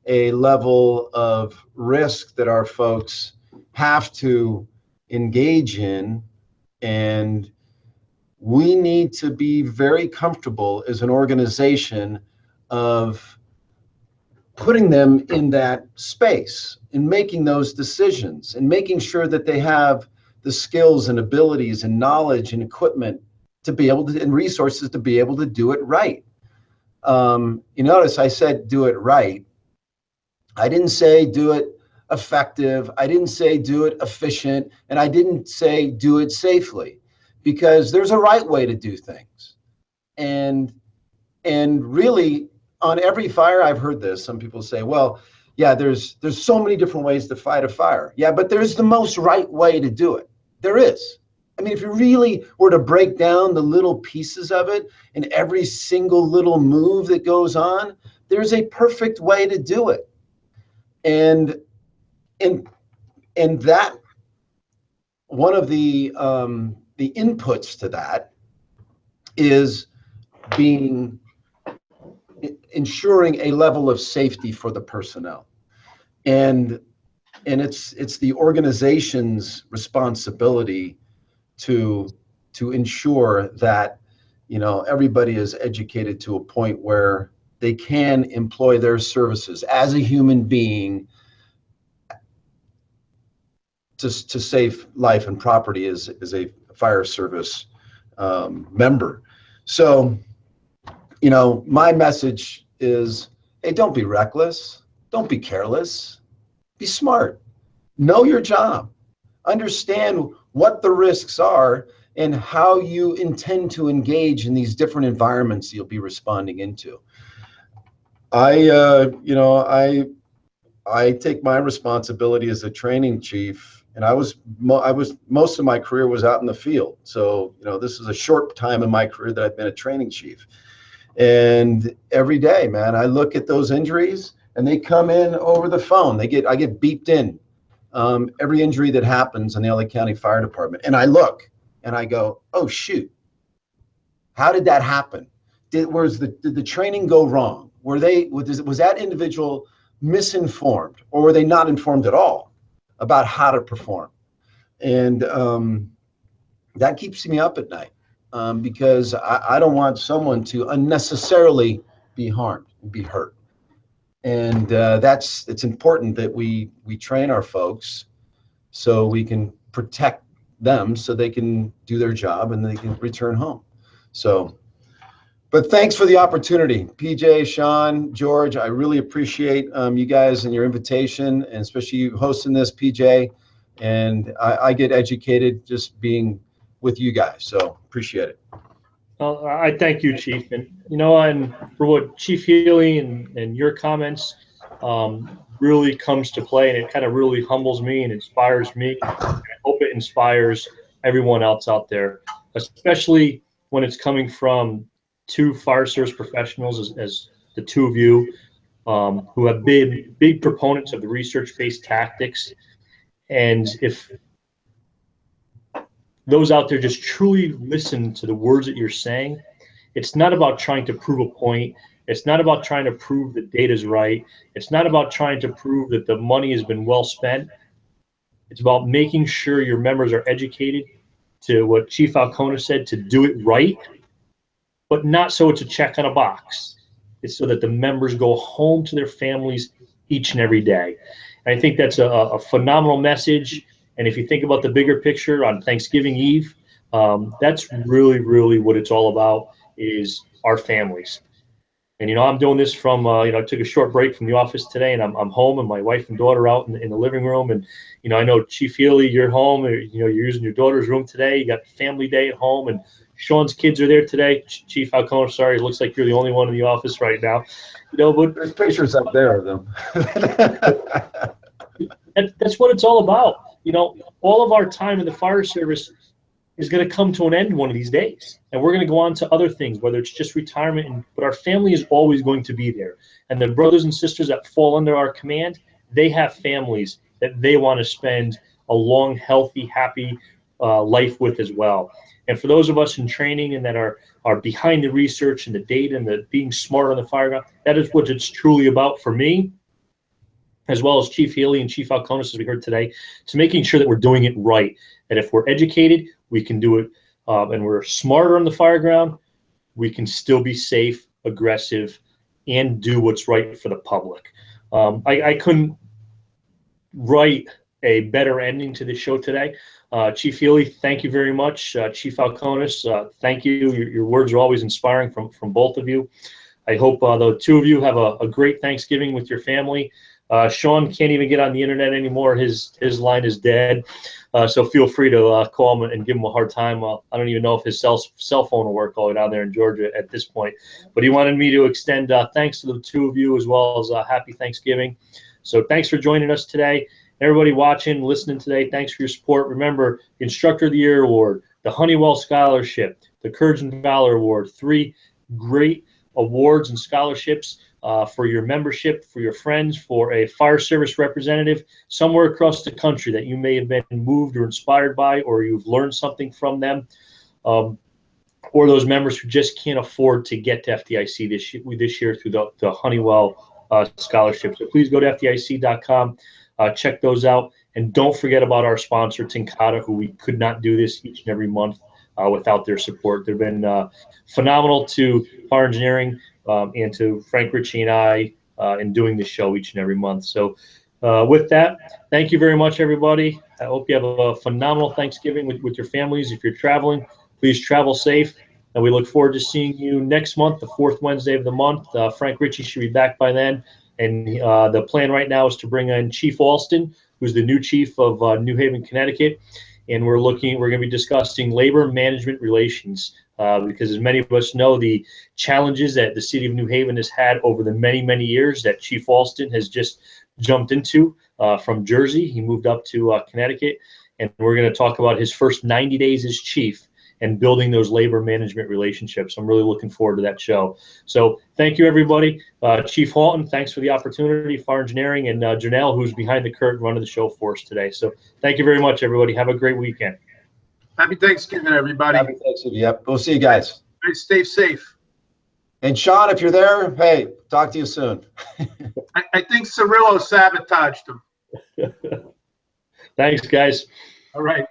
a level of risk that our folks have to engage in, and we need to be very comfortable as an organization of putting them in that space and making those decisions and making sure that they have the skills and abilities and knowledge and equipment to be able to, and resources to be able to do it right. You notice I said do it right. I didn't say do it effective. I didn't say do it efficient. And I didn't say do it safely, because there's a right way to do things. And really, on every fire, I've heard this. Some people say, well, yeah, there's so many different ways to fight a fire. Yeah, but there's the most right way to do it. There is. I mean, if you really were to break down the little pieces of it and every single little move that goes on, there's a perfect way to do it. And that, one of the inputs to that is ensuring a level of safety for the personnel. And it's the organization's responsibility to ensure that everybody is educated to a point where they can employ their services as a human being to save life and property as a fire service member. So, my message is, hey, don't be reckless. Don't be careless. Be smart. Know your job. Understand what the risks are and how you intend to engage in these different environments you'll be responding into. I take my responsibility as a training chief, and I was most of my career was out in the field. So, this is a short time in my career that I've been a training chief. And every day, man, I look at those injuries and they come in over the phone. I get beeped in every injury that happens in the LA County Fire Department. And I look and I go, oh, shoot, how did that happen? did the training go wrong? Was that individual misinformed, or were they not informed at all about how to perform? And that keeps me up at night, because I don't want someone to unnecessarily be harmed and be hurt. And it's important that we train our folks so we can protect them, so they can do their job and they can return home. So, but thanks for the opportunity, PJ, Sean, George. I really appreciate you guys and your invitation, and especially you hosting this, PJ. And I get educated just being with you guys, so appreciate it. Well, I thank you, Chief, and and for what Chief Healy and your comments really comes to play, and it kind of really humbles me and inspires me. I hope it inspires everyone else out there, especially when it's coming from two fire service professionals, as the two of you, who have been big proponents of the research-based tactics. And if those out there just truly listen to the words that you're saying, it's not about trying to prove a point. It's not about trying to prove the data's right. It's not about trying to prove that the money has been well spent. It's about making sure your members are educated to what Chief Alkonis said, to do it right, but not so it's a check on a box. It's so that the members go home to their families each and every day. And I think that's a phenomenal message. And if you think about the bigger picture on Thanksgiving Eve, that's really, really what it's all about, is our families. And, I'm doing this from, I took a short break from the office today, and I'm home, and my wife and daughter out in the living room. And, I know Chief Healy, you're home, you're using your daughter's room today. You got family day at home, and Sean's kids are there today. Chief Alkonis, sorry, it looks like you're the only one in the office right now. But there's pictures up there of them. That's what it's all about. All of our time in the fire service is going to come to an end one of these days, and we're going to go on to other things, whether it's just retirement. But our family is always going to be there, and the brothers and sisters that fall under our command, they have families that they want to spend a long, healthy, happy life with as well. And for those of us in training and that are behind the research and the data and the being smart on the fireground, that is what it's truly about for me, as well as Chief Healy and Chief Alkonis, as we heard today, to making sure that we're doing it right. And if we're educated, we can do it, and we're smarter on the fireground, we can still be safe, aggressive, and do what's right for the public. I couldn't write a better ending to this show today. Chief Healy, thank you very much. Chief Alkonis, thank you. Your words are always inspiring from both of you. I hope the two of you have a great Thanksgiving with your family. Sean can't even get on the internet anymore. His line is dead. So feel free to call him and give him a hard time. I don't even know if his cell phone will work all the way down there in Georgia at this point. But he wanted me to extend thanks to the two of you, as well as happy Thanksgiving. So thanks for joining us today. Everybody watching, listening today, thanks for your support. Remember, Instructor of the Year Award, the Honeywell Scholarship, the Courage and Valor Award, 3 great awards and scholarships for your membership, for your friends, for a fire service representative somewhere across the country that you may have been moved or inspired by, or you've learned something from them, or those members who just can't afford to get to FDIC this year through the Honeywell scholarship. So please go to FDIC.com, check those out, and don't forget about our sponsor, Tincata, who we could not do this each and every month without their support. They've been phenomenal to fire engineering, and to Frank Ritchie and I in doing this show each and every month. So with that, thank you very much, everybody. I hope you have a phenomenal Thanksgiving with your families. If you're traveling, please travel safe. And we look forward to seeing you next month, the 4th Wednesday of the month. Frank Ritchie should be back by then. And the plan right now is to bring in Chief Alston, who's the new chief of New Haven, Connecticut. And we're going to be discussing labor management relations. Because as many of us know, the challenges that the city of New Haven has had over the many, many years that Chief Alston has just jumped into from Jersey. He moved up to Connecticut, and we're going to talk about his first 90 days as chief and building those labor management relationships. I'm really looking forward to that show. So thank you, everybody. Chief Halton, thanks for the opportunity, Fire Engineering, and Janelle, who's behind the curtain running the show for us today. So thank you very much, everybody. Have a great weekend. Happy Thanksgiving, everybody. Happy Thanksgiving. Yep. We'll see you guys. Stay safe. And Sean, if you're there, hey, talk to you soon. I think Cirillo sabotaged him. Thanks, guys. All right.